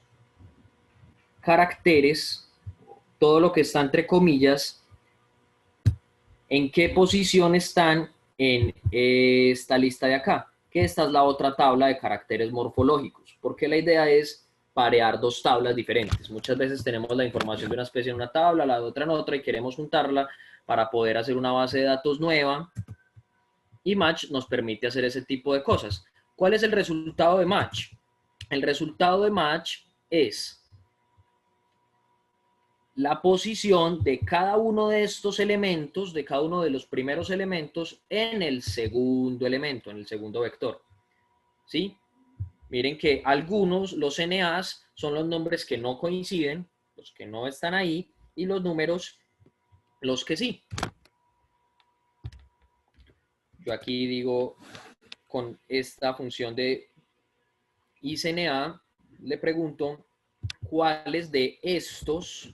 B: caracteres, todo lo que está entre comillas, en qué posición están en esta lista de acá, que esta es la otra tabla de caracteres morfológicos, porque la idea es parear dos tablas diferentes. Muchas veces tenemos la información de una especie en una tabla, la de otra en otra, y queremos juntarla para poder hacer una base de datos nueva, y Match nos permite hacer ese tipo de cosas. ¿Cuál es el resultado de Match? El resultado de Match es la posición de cada uno de estos elementos, de cada uno de los primeros elementos en el segundo elemento, en el segundo vector. ¿Sí? Miren que algunos, los NAs, son los nombres que no coinciden, los que no están ahí, y los números, los que sí. Yo aquí digo, con esta función de isNA, le pregunto cuáles de estos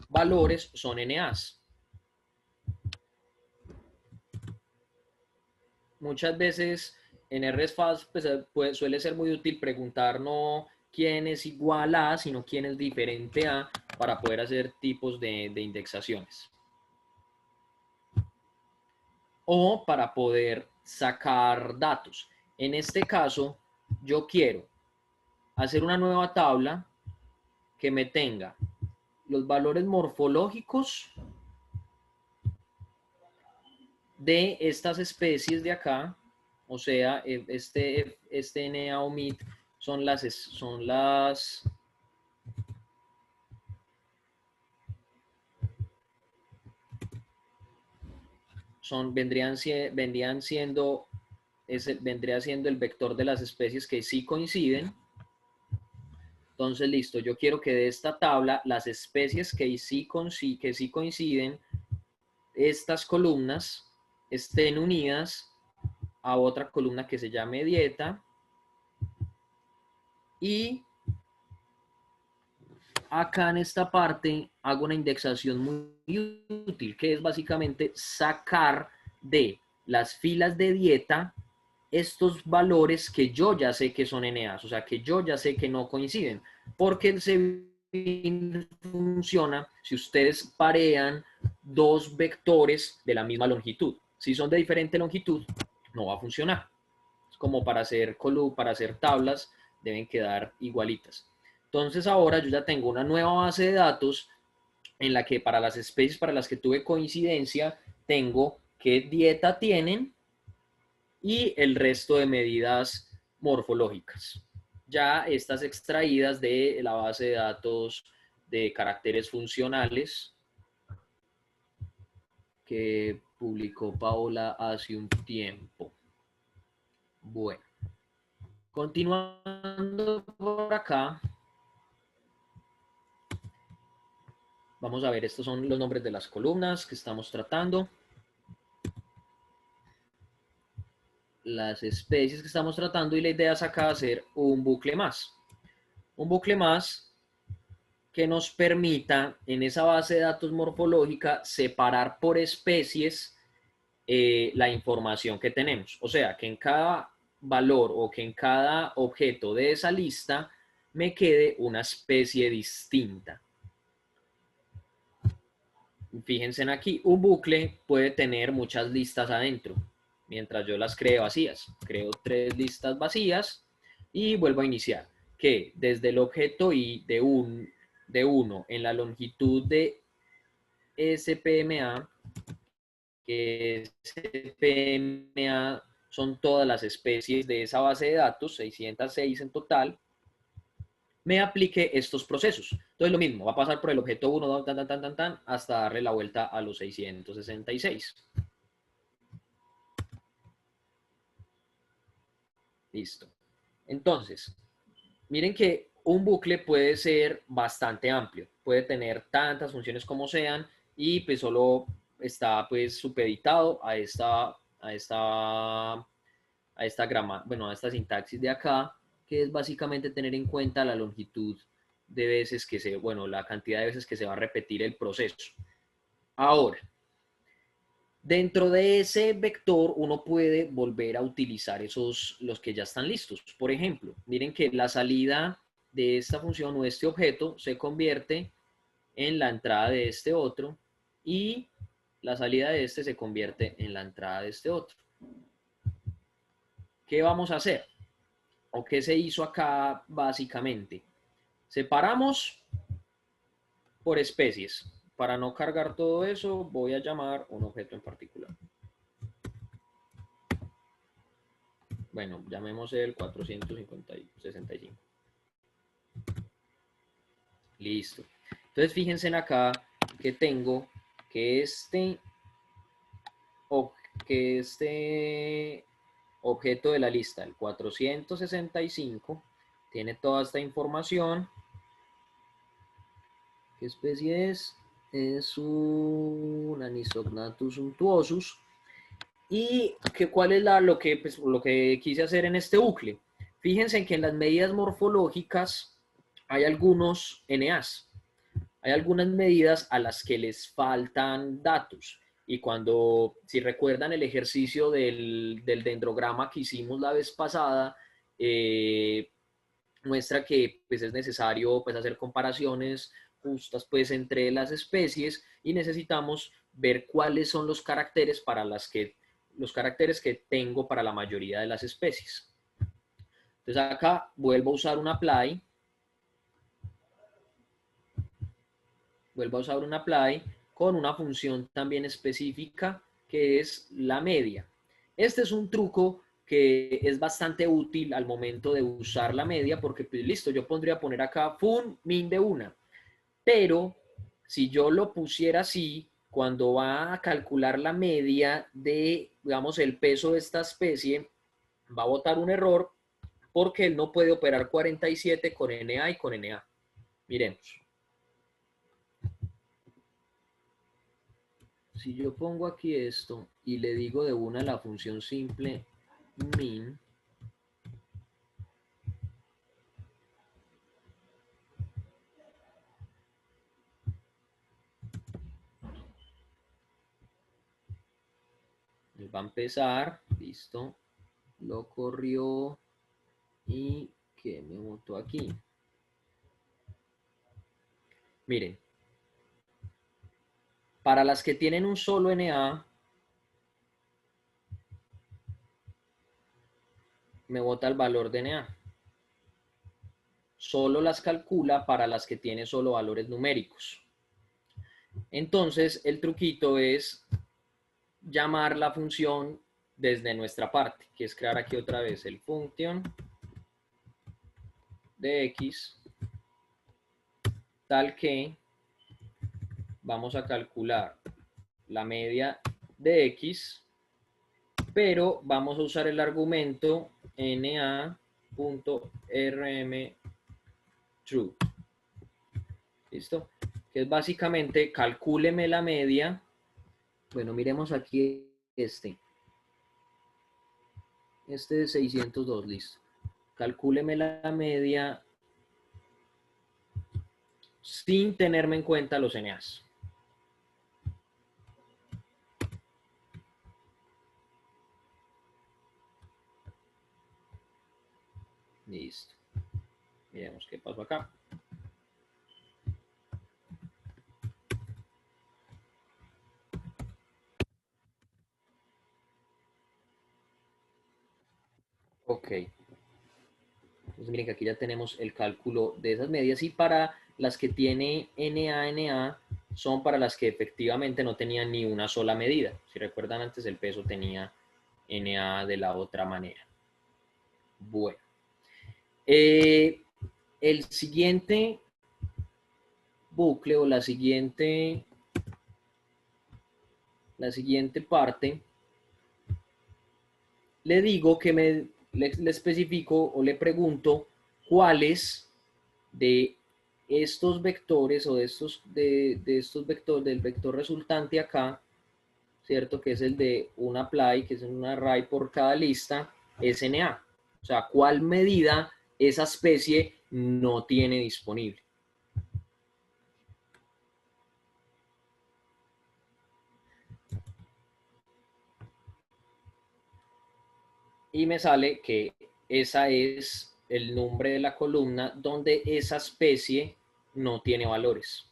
B: valores son NAs. Muchas veces en RSFAS pues, suele ser muy útil preguntar no quién es igual a, sino quién es diferente a, para poder hacer tipos de indexaciones. O para poder sacar datos. En este caso, yo quiero hacer una nueva tabla que me tenga los valores morfológicos de estas especies de acá, o sea, este NA o MIT vendría siendo el vector de las especies que sí coinciden. Entonces, listo, yo quiero que de esta tabla, las especies que sí coinciden, estas columnas estén unidas a otra columna que se llame dieta, y acá en esta parte hago una indexación muy útil, que es básicamente sacar de las filas de dieta estos valores que yo ya sé que son NAs, o sea, que yo ya sé que no coinciden, porque el SEBIN funciona si ustedes parean dos vectores de la misma longitud. Si son de diferente longitud, no va a funcionar. Es como para hacer tablas, deben quedar igualitas. Entonces ahora yo ya tengo una nueva base de datos en la que para las especies para las que tuve coincidencia, tengo qué dieta tienen y el resto de medidas morfológicas. Ya estas extraídas de la base de datos de caracteres funcionales que publicó Paola hace un tiempo. Bueno, continuando por acá, vamos a ver, estos son los nombres de las columnas que estamos tratando. Las especies que estamos tratando y la idea es acá hacer un bucle más. Un bucle más que nos permita en esa base de datos morfológica separar por especies la información que tenemos. O sea, que en cada valor o que en cada objeto de esa lista me quede una especie distinta. Fíjense en aquí, un bucle puede tener muchas listas adentro, mientras yo las creo vacías. Creo 3 listas vacías y vuelvo a iniciar. Que desde el objeto i de 1 en la longitud de SPMA, que SPMA son todas las especies de esa base de datos, 606 en total, me aplique estos procesos. Entonces lo mismo, va a pasar por el objeto 1, hasta darle la vuelta a los 666. Listo. Entonces, miren que un bucle puede ser bastante amplio, puede tener tantas funciones como sean y pues solo está pues supeditado a esta sintaxis de acá, que es básicamente tener en cuenta la longitud de veces que la cantidad de veces que se va a repetir el proceso. Ahora, dentro de ese vector uno puede volver a utilizar los que ya están listos. Por ejemplo, miren que la salida de esta función o de este objeto se convierte en la entrada de este otro y la salida de este se convierte en la entrada de este otro. ¿Qué vamos a hacer? ¿O qué se hizo acá básicamente? Separamos por especies. Para no cargar todo eso, voy a llamar un objeto en particular. Bueno, llamemos el 465. Listo. Entonces, fíjense en acá que tengo que este objeto de la lista, el 465, tiene toda esta información. ¿Qué especie es? Es un Anisognathus suntuosus. ¿Y cuál es lo que quise hacer en este bucle? Fíjense que en las medidas morfológicas hay algunos NAs. Hay algunas medidas a las que les faltan datos. Y si recuerdan el ejercicio del dendrograma que hicimos la vez pasada, muestra que pues, es necesario pues, hacer comparaciones justas pues, entre las especies y necesitamos ver cuáles son los caracteres que tengo para la mayoría de las especies. Entonces acá vuelvo a usar un apply. Con una función también específica que es la media. Este es un truco que es bastante útil al momento de usar la media porque pues listo, yo podría poner acá fun min de una, pero si yo lo pusiera así, cuando va a calcular la media de, digamos, el peso de esta especie, va a botar un error porque él no puede operar 47 con NA y con NA. Miremos. Si yo pongo aquí esto y le digo de una la función simple min, él va a empezar, listo, lo corrió y ¿qué me botó aquí? Miren, para las que tienen un solo NA, me bota el valor de NA. Solo las calcula para las que tienen solo valores numéricos. Entonces, el truquito es llamar la función desde nuestra parte, que es crear aquí otra vez el function de x, tal que vamos a calcular la media de x, pero vamos a usar el argumento na.rm_true. ¿Listo? Que es básicamente calcúleme la media. Bueno, miremos aquí este de 602, listo. Calcúleme la media sin tenerme en cuenta los NAs. Listo. Miremos qué pasó acá. Ok. Entonces miren que aquí ya tenemos el cálculo de esas medias y para las que tiene NA son para las que efectivamente no tenían ni una sola medida. Si recuerdan antes el peso tenía NA de la otra manera. Bueno. El siguiente bucle o la siguiente parte, le digo que le especifico o le pregunto cuáles de estos vectores o de estos vectores, del vector resultante acá, ¿cierto? Que es el de un apply, que es un array por cada lista, es NA. O sea, ¿cuál medida esa especie no tiene disponible? Y me sale que esa es el nombre de la columna donde esa especie no tiene valores.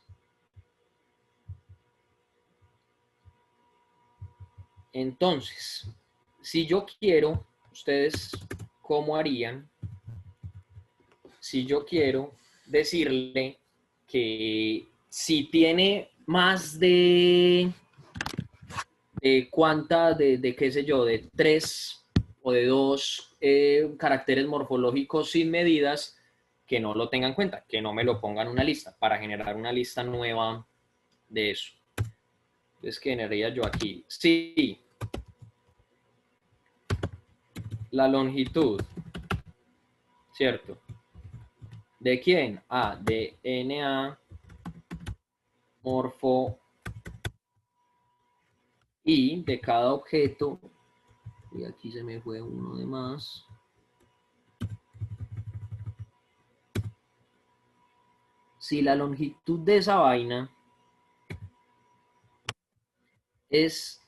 B: Entonces, si yo quiero, ustedes, ¿cómo harían? Si yo quiero decirle que si tiene más de qué sé yo, de 3 o de 2 caracteres morfológicos sin medidas, que no lo tengan en cuenta, que no me lo pongan en una lista, para generar una lista nueva de eso. Entonces, ¿qué generaría yo aquí? Sí, la longitud, ¿cierto? ¿De quién? Ah, de NA morfo y de cada objeto, y aquí se me fue uno de más. Si la longitud de esa vaina es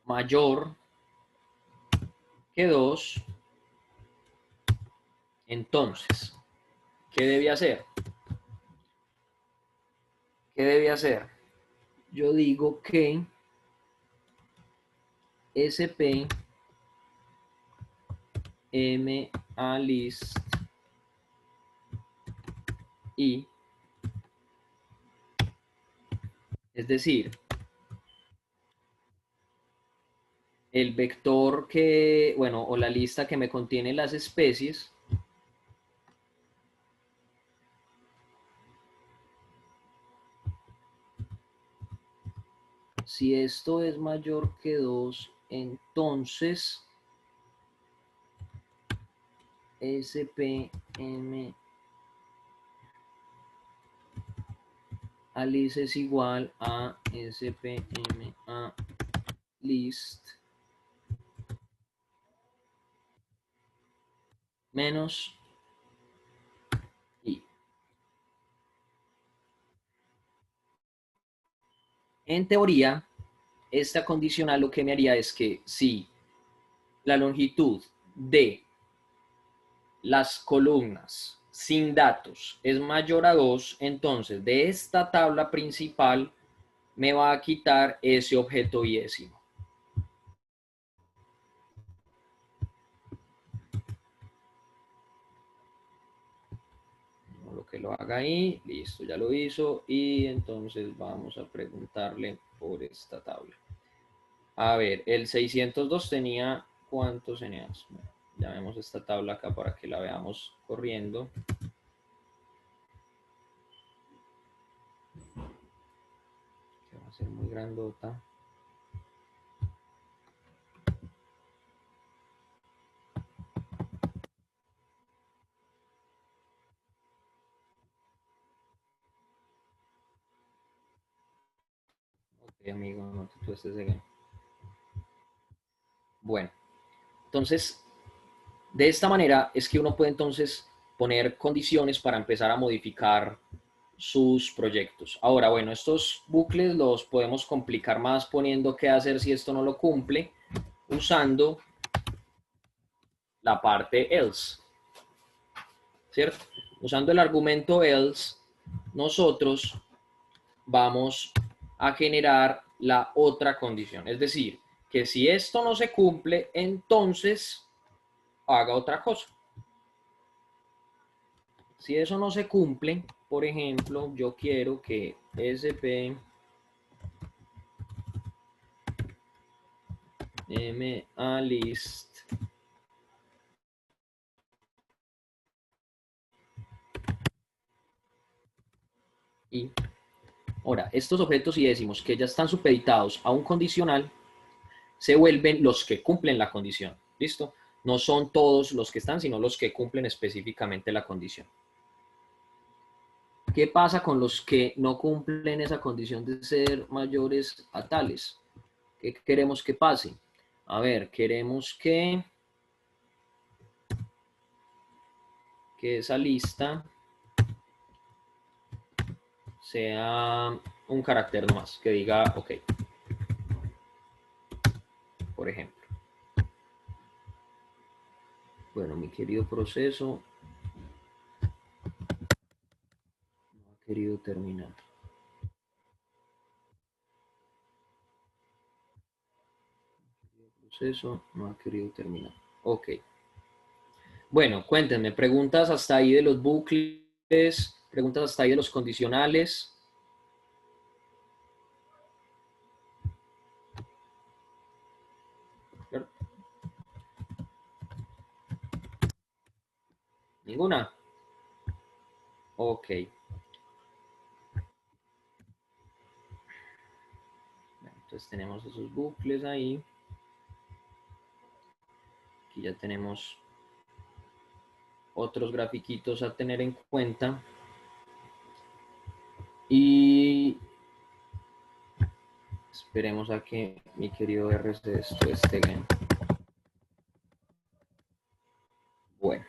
B: mayor que 2, entonces, ¿qué debe hacer? ¿Qué debe hacer? Yo digo que sp malist y, es decir, el vector que, bueno, o la lista que me contiene las especies, si esto es mayor que 2, entonces spm alice es igual a spm a list menos i. En teoría, esta condicional lo que me haría es que si la longitud de las columnas sin datos es mayor a 2, entonces de esta tabla principal me va a quitar ese objeto viésimo. Lo que lo haga ahí, listo, ya lo hizo, y entonces vamos a preguntarle por esta tabla. A ver, el 602 tenía, ¿cuántos eneas? Bueno, ya vemos esta tabla acá para que la veamos corriendo. Que va a ser muy grandota. Ok, amigo, no te tuestes de game. Bueno, entonces, de esta manera es que uno puede entonces poner condiciones para empezar a modificar sus proyectos. Ahora, bueno, estos bucles los podemos complicar más poniendo qué hacer si esto no lo cumple, usando la parte else, ¿cierto? Usando el argumento else, nosotros vamos a generar la otra condición. Es decir, que si esto no se cumple, entonces haga otra cosa. Si eso no se cumple, por ejemplo, yo quiero que sp malist y ahora, estos objetos, si decimos que ya están supeditados a un condicional, se vuelven los que cumplen la condición. ¿Listo? No son todos los que están, sino los que cumplen específicamente la condición. ¿Qué pasa con los que no cumplen esa condición de ser mayores a tales? ¿Qué queremos que pase? A ver, queremos que esa lista sea un carácter nomás, que diga OK, por ejemplo. Bueno, mi querido proceso no ha querido terminar. El proceso no ha querido terminar. OK. Bueno, cuéntenme, preguntas hasta ahí de los bucles, preguntas hasta ahí de los condicionales. ¿Ninguna? OK. Entonces tenemos esos bucles ahí. Aquí ya tenemos otros grafiquitos a tener en cuenta. Y esperemos a que mi querido RC esto esté bien. Bueno.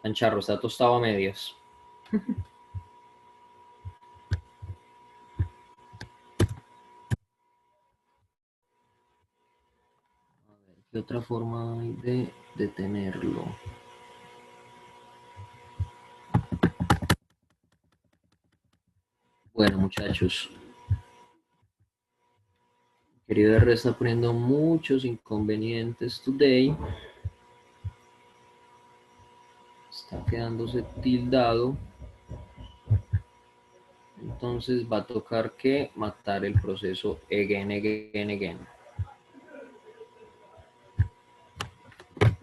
B: Ancharro está tostado a medias. ¿Qué otra forma hay de detenerlo? Bueno, muchachos. Querido R está poniendo muchos inconvenientes today. Está quedándose tildado. Entonces va a tocar que matar el proceso again.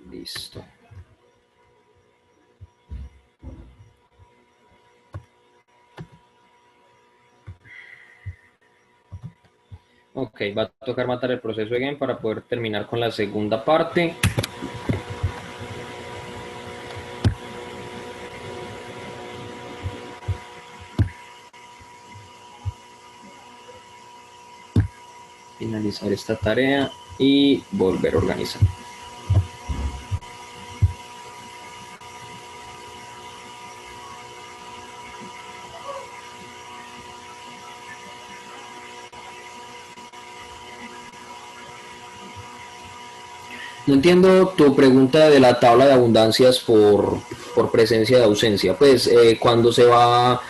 B: Listo. Ok, va a tocar matar el proceso again para poder terminar con la segunda parte. Finalizar esta tarea y volver a organizar. No entiendo tu pregunta de la tabla de abundancias por presencia de ausencia. Pues cuando se va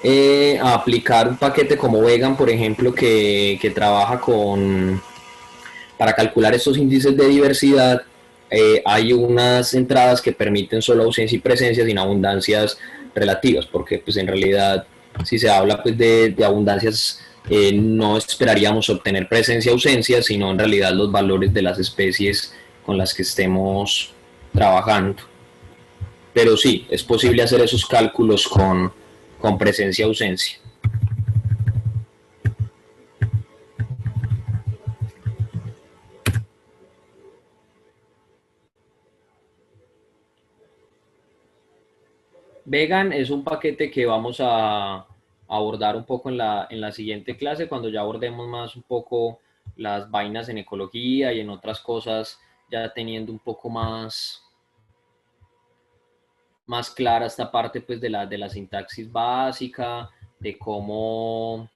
B: a aplicar un paquete como Vegan, por ejemplo, que trabaja para calcular estos índices de diversidad, hay unas entradas que permiten solo ausencia y presencia sin abundancias relativas, porque pues en realidad si se habla pues de abundancias, no esperaríamos obtener presencia ausencia, sino en realidad los valores de las especies con las que estemos trabajando. Pero sí, es posible hacer esos cálculos con presencia ausencia. Vegan es un paquete que vamos a abordar un poco en la siguiente clase, cuando ya abordemos más un poco las vainas en ecología y en otras cosas, ya teniendo un poco más clara esta parte pues de la sintaxis básica, de cómo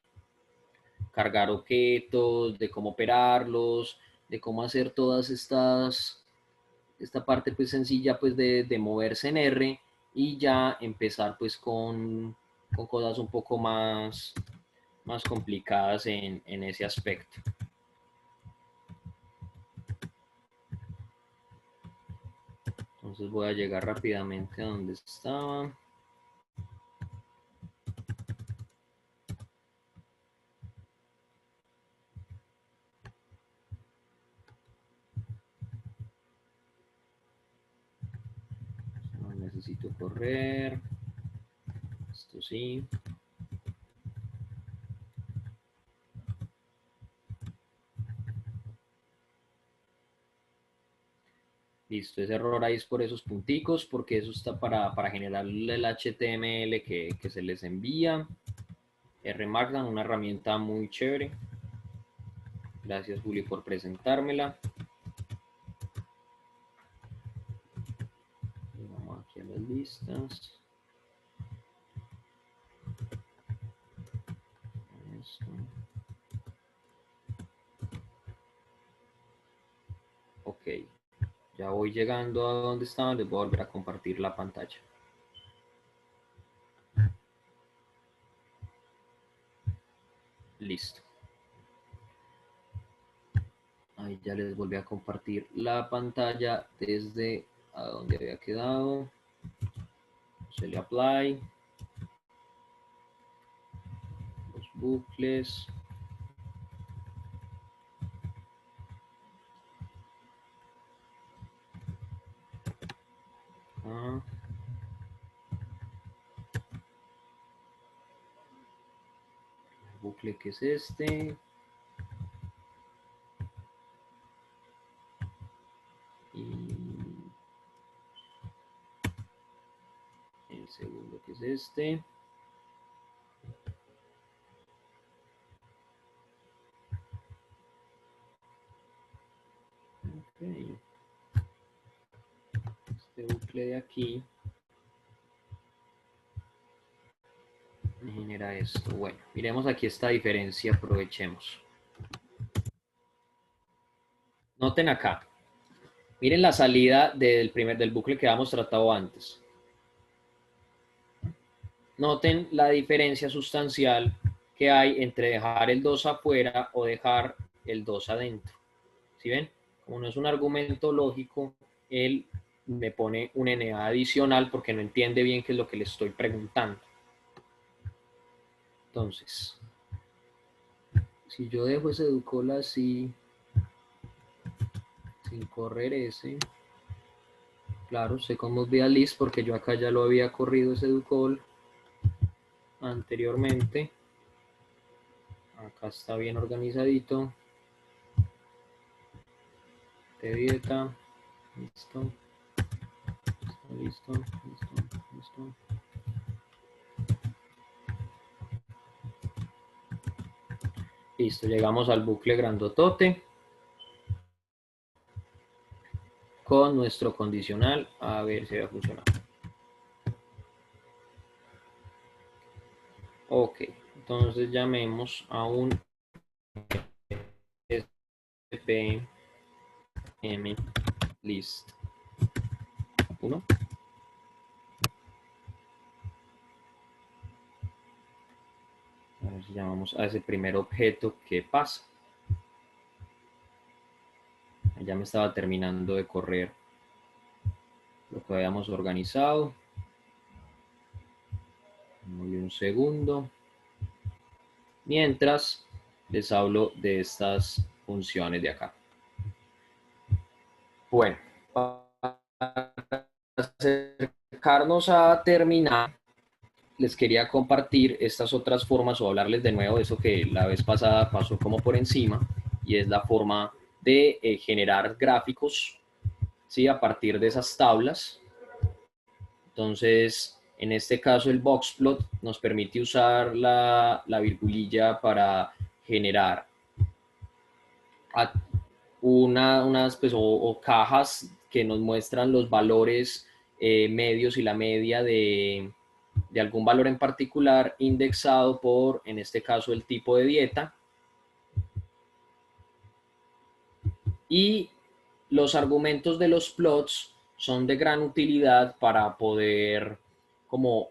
B: cargar objetos, de cómo operarlos, de cómo hacer todas esta parte pues sencilla pues de moverse en R, y ya empezar pues con cosas un poco más complicadas en ese aspecto. Entonces voy a llegar rápidamente a donde estaba. No necesito correr. Esto sí. Listo, ese error ahí es por esos punticos, porque eso está para generar el HTML que se les envía. RMarkdown, una herramienta muy chévere. Gracias, Juli, por presentármela. Vamos aquí a las listas. Esto. Ok, ya voy llegando a donde estaba, les voy a volver a compartir la pantalla. Listo. Ahí ya les volví a compartir la pantalla desde a donde había quedado. Se le apply. Los bucles. Ah. El bucle que es este. Y el segundo que es este. Okay. Este bucle de aquí me genera esto. Bueno, miremos aquí esta diferencia, aprovechemos. Noten acá. Miren la salida del bucle que habíamos tratado antes. Noten la diferencia sustancial que hay entre dejar el 2 afuera o dejar el 2 adentro. ¿Sí ven? Como no es un argumento lógico, él me pone un NA adicional porque no entiende bien qué es lo que le estoy preguntando. Entonces, si yo dejo ese educol así, sin correr ese, claro, sé cómo es vía list porque yo acá ya lo había corrido ese educol anteriormente. Acá está bien organizadito. De dieta. Listo. Listo. Listo, llegamos al bucle grandotote con nuestro condicional, a ver si va a funcionar. Ok, entonces llamemos a un spm list 1. ver si llamamos a ese primer objeto que pasa. Ya me estaba terminando de correr lo que habíamos organizado. Démosle un segundo. Mientras les hablo de estas funciones de acá. Bueno, para acercarnos a terminar, les quería compartir estas otras formas o hablarles de nuevo de eso que la vez pasada pasó como por encima, y es la forma de generar gráficos, ¿sí? A partir de esas tablas. Entonces, en este caso el boxplot nos permite usar la virgulilla para generar unas pues, o cajas que nos muestran los valores medios y la media de algún valor en particular indexado por, en este caso, el tipo de dieta. Y los argumentos de los plots son de gran utilidad para poder como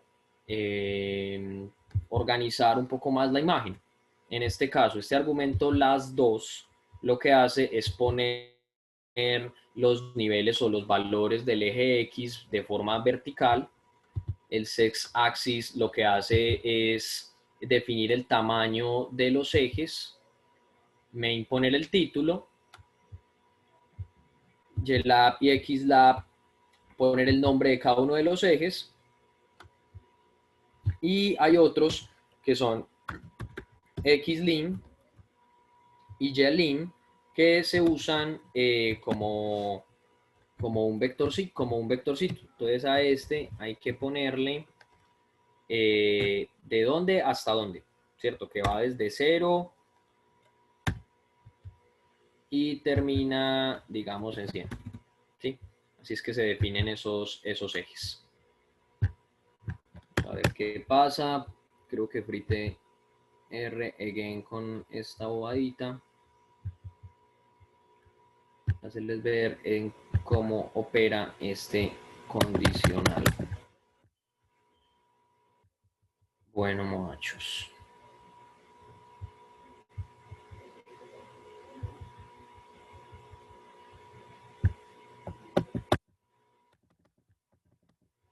B: organizar un poco más la imagen. En este caso, este argumento las2 lo que hace es poner los niveles o los valores del eje X de forma vertical. El Z-axis lo que hace es definir el tamaño de los ejes, main poner el título, YLab y XLab poner el nombre de cada uno de los ejes, y hay otros que son XLim y YLim que se usan como un vectorcito. Entonces a este hay que ponerle de dónde hasta dónde, ¿cierto? Que va desde 0 y termina, digamos, en 100, ¿sí? Así es que se definen esos ejes. A ver qué pasa. Creo que frite R again con esta bobadita. Hacerles ver en cómo opera este condicional. Bueno, muchachos.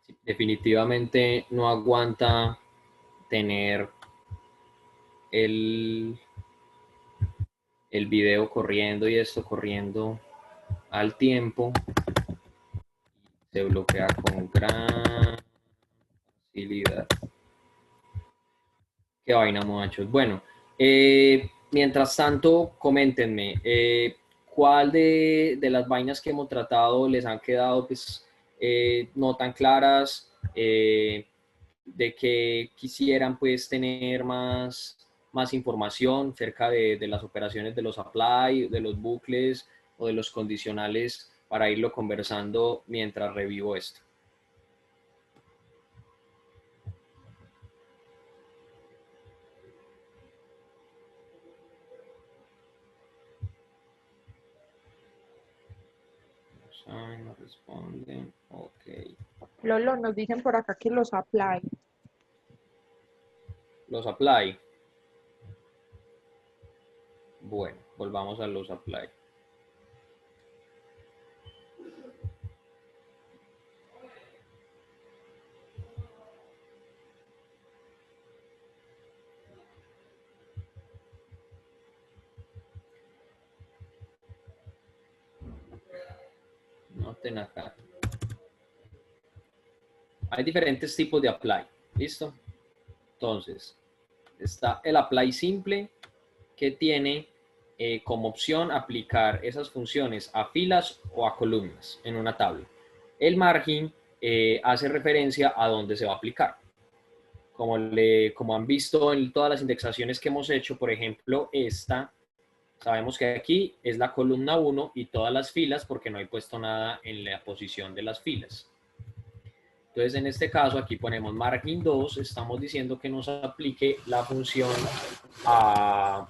B: Sí, definitivamente no aguanta tener el video corriendo y esto corriendo al tiempo. Se bloquea con gran facilidad. Qué vaina, muchachos. Bueno, mientras tanto, coméntenme, ¿cuál de las vainas que hemos tratado les han quedado pues, no tan claras? De que quisieran pues tener más información acerca de las operaciones de los apply, de los bucles o de los condicionales, para irlo conversando mientras revivo esto. No responden, ok.
D: Lolo, nos dicen por acá que los apply.
B: Los apply. Bueno, volvamos a los apply. Noten acá. Hay diferentes tipos de apply. ¿Listo? Entonces, está el apply simple, que tiene como opción aplicar esas funciones a filas o a columnas en una tabla. El margin hace referencia a dónde se va a aplicar. Como han visto en todas las indexaciones que hemos hecho, por ejemplo, esta, sabemos que aquí es la columna 1 y todas las filas, porque no he puesto nada en la posición de las filas. Entonces, en este caso, aquí ponemos margin 2, estamos diciendo que nos aplique la función a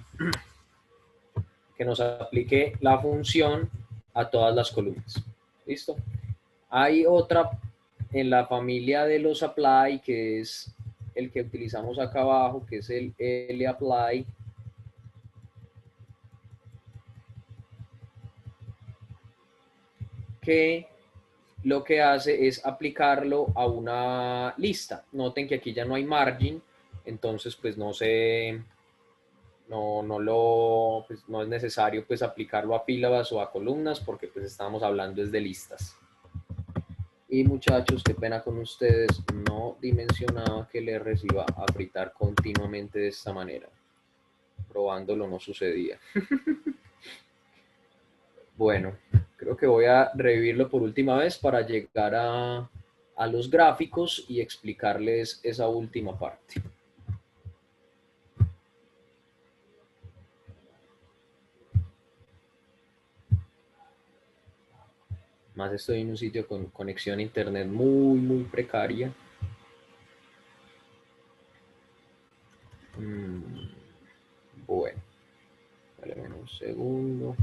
B: todas las columnas. ¿Listo? Hay otra en la familia de los apply que es el que utilizamos acá abajo, que es el lapply, que lo que hace es aplicarlo a una lista. Noten que aquí ya no hay margin, entonces pues no se, pues, no es necesario pues aplicarlo a filas o a columnas porque pues estamos hablando es de listas. Y muchachos, qué pena con ustedes, no dimensionaba que el R se iba a fritar continuamente de esta manera. Probándolo no sucedía. Bueno, creo que voy a revivirlo por última vez para llegar a los gráficos y explicarles esa última parte. Más estoy en un sitio con conexión a internet muy precaria. Bueno, dale un segundo.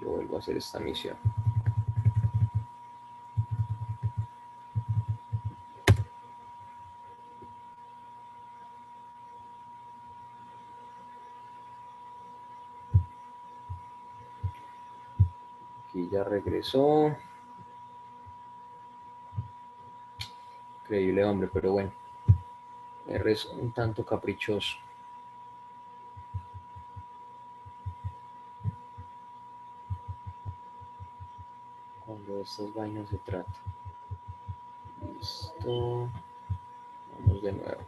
B: Yo vuelvo a hacer esta misión. Aquí ya regresó. Increíble, hombre, pero bueno. R es un tanto caprichoso. Cuando de estas vainas se trata. Listo. Vamos de nuevo.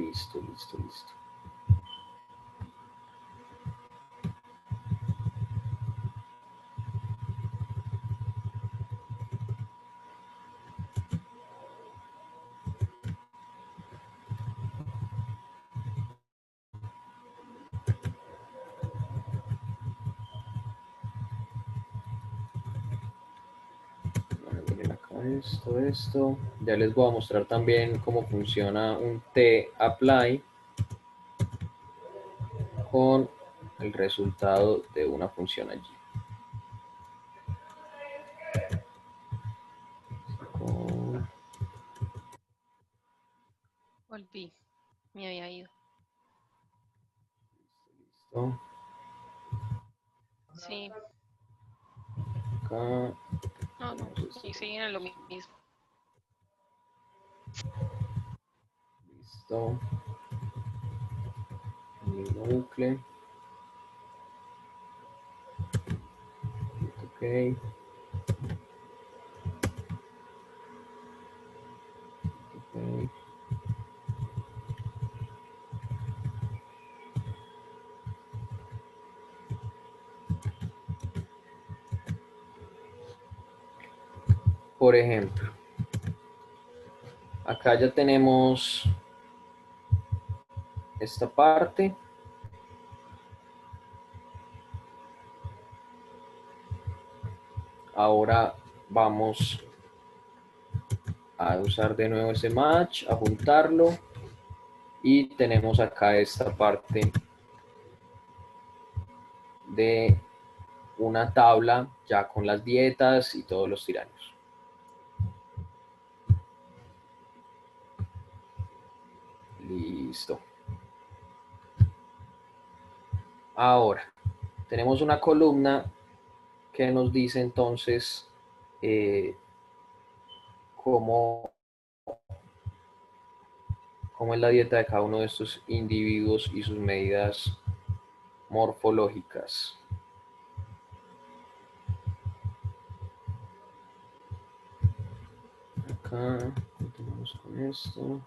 B: Listo. Bueno, miren acá esto. Ya les voy a mostrar también cómo funciona un tapply con el resultado de una función allí.
E: Volví, me había ido.
B: Listo.
E: Sí,
B: Acá.
E: no, y siguen en lo mismo.
B: Listo. Mi bucle. Ok. Ok. Por ejemplo, acá ya tenemos esta parte. Ahora vamos a usar de nuevo ese match, a juntarlo y tenemos acá esta parte de una tabla ya con las dietas y todos los tiranos. Listo. Ahora, tenemos una columna que nos dice entonces cómo es la dieta de cada uno de estos individuos y sus medidas morfológicas. Acá continuamos con esto.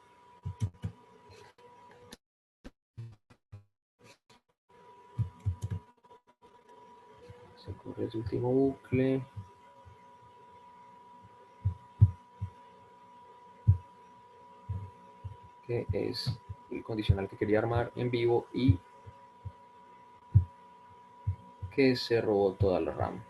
B: Se corre ese último bucle. Que es el condicional que quería armar en vivo y que se robó toda la RAM.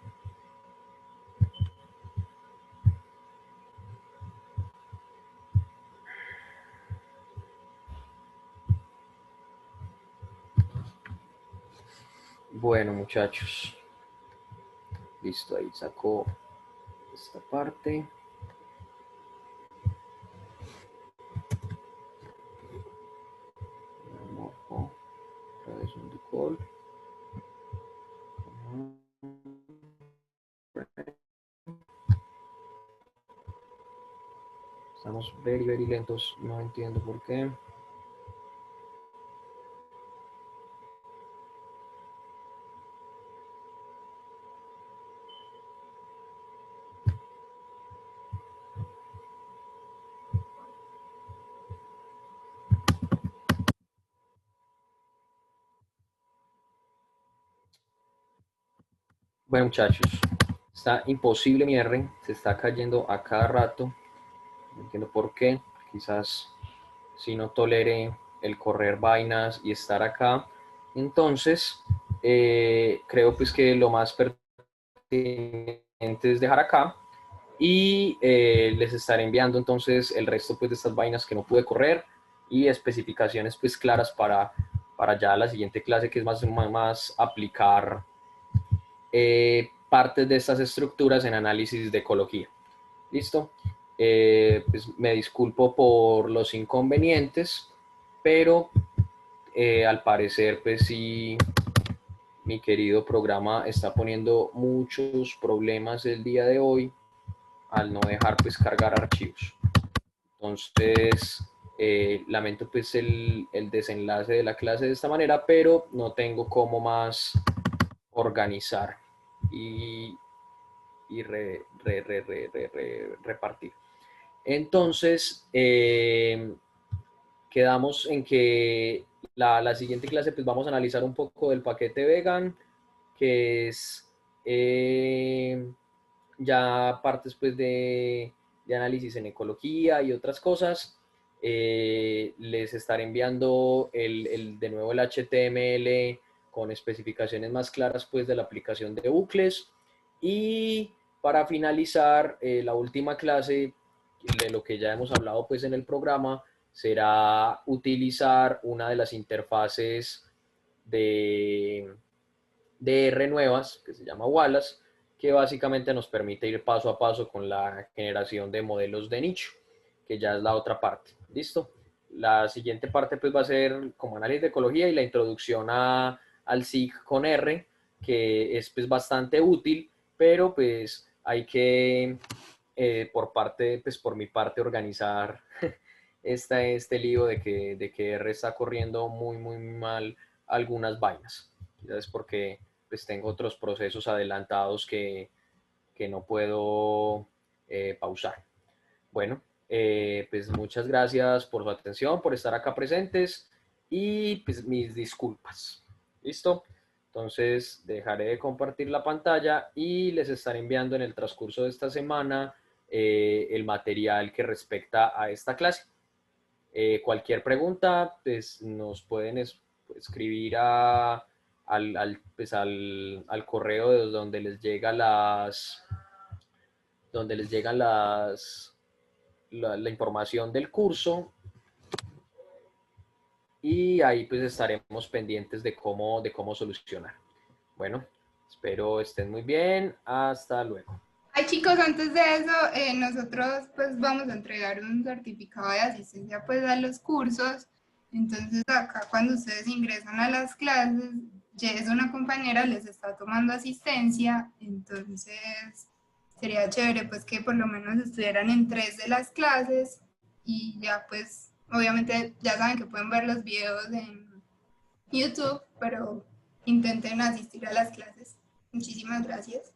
B: Bueno, muchachos. Listo, ahí sacó esta parte. Otra vez un default. Estamos very lentos, no entiendo por qué. Bueno, muchachos, está imposible mi R, se está cayendo a cada rato. No entiendo por qué. Quizás si no tolere el correr vainas y estar acá. Entonces, creo pues que lo más pertinente es dejar acá y les estaré enviando entonces el resto pues de estas vainas que no pude correr y especificaciones pues claras para ya la siguiente clase, que es más aplicar partes de estas estructuras en análisis de ecología. ¿Listo? Pues me disculpo por los inconvenientes, pero al parecer pues sí, mi querido programa está poniendo muchos problemas el día de hoy al no dejar pues cargar archivos. Entonces, lamento pues el desenlace de la clase de esta manera, pero no tengo cómo más organizar y repartir. Entonces, quedamos en que la siguiente clase pues vamos a analizar un poco del paquete vegan, que es ya partes pues de análisis en ecología y otras cosas. Les estaré enviando de nuevo el HTML con especificaciones más claras pues de la aplicación de bucles. Y para finalizar, la última clase de lo que ya hemos hablado pues en el programa será utilizar una de las interfaces de R nuevas que se llama Wallace, que básicamente nos permite ir paso a paso con la generación de modelos de nicho, que ya es la otra parte. ¿Listo? La siguiente parte pues va a ser como análisis de ecología y la introducción al SIG con R, que es pues bastante útil, pero pues hay que por mi parte organizar este lío de que R está corriendo muy mal algunas vainas. Quizás porque pues tengo otros procesos adelantados que no puedo pausar. Bueno, pues muchas gracias por su atención, por estar acá presentes y pues mis disculpas. ¿Listo? Entonces dejaré de compartir la pantalla y les estaré enviando en el transcurso de esta semana el material que respecta a esta clase. Cualquier pregunta, pues nos pueden escribir al correo de donde les llegan la información del curso, y ahí pues estaremos pendientes de cómo solucionar. Bueno, espero estén muy bien. Hasta luego.
A: Ay, chicos, antes de eso, nosotros pues vamos a entregar un certificado de asistencia pues a los cursos. Entonces acá cuando ustedes ingresan a las clases, Jess, una compañera, les está tomando asistencia. Entonces sería chévere pues que por lo menos estuvieran en 3 de las clases y ya pues obviamente ya saben que pueden ver los videos en YouTube, pero intenten asistir a las clases. Muchísimas gracias.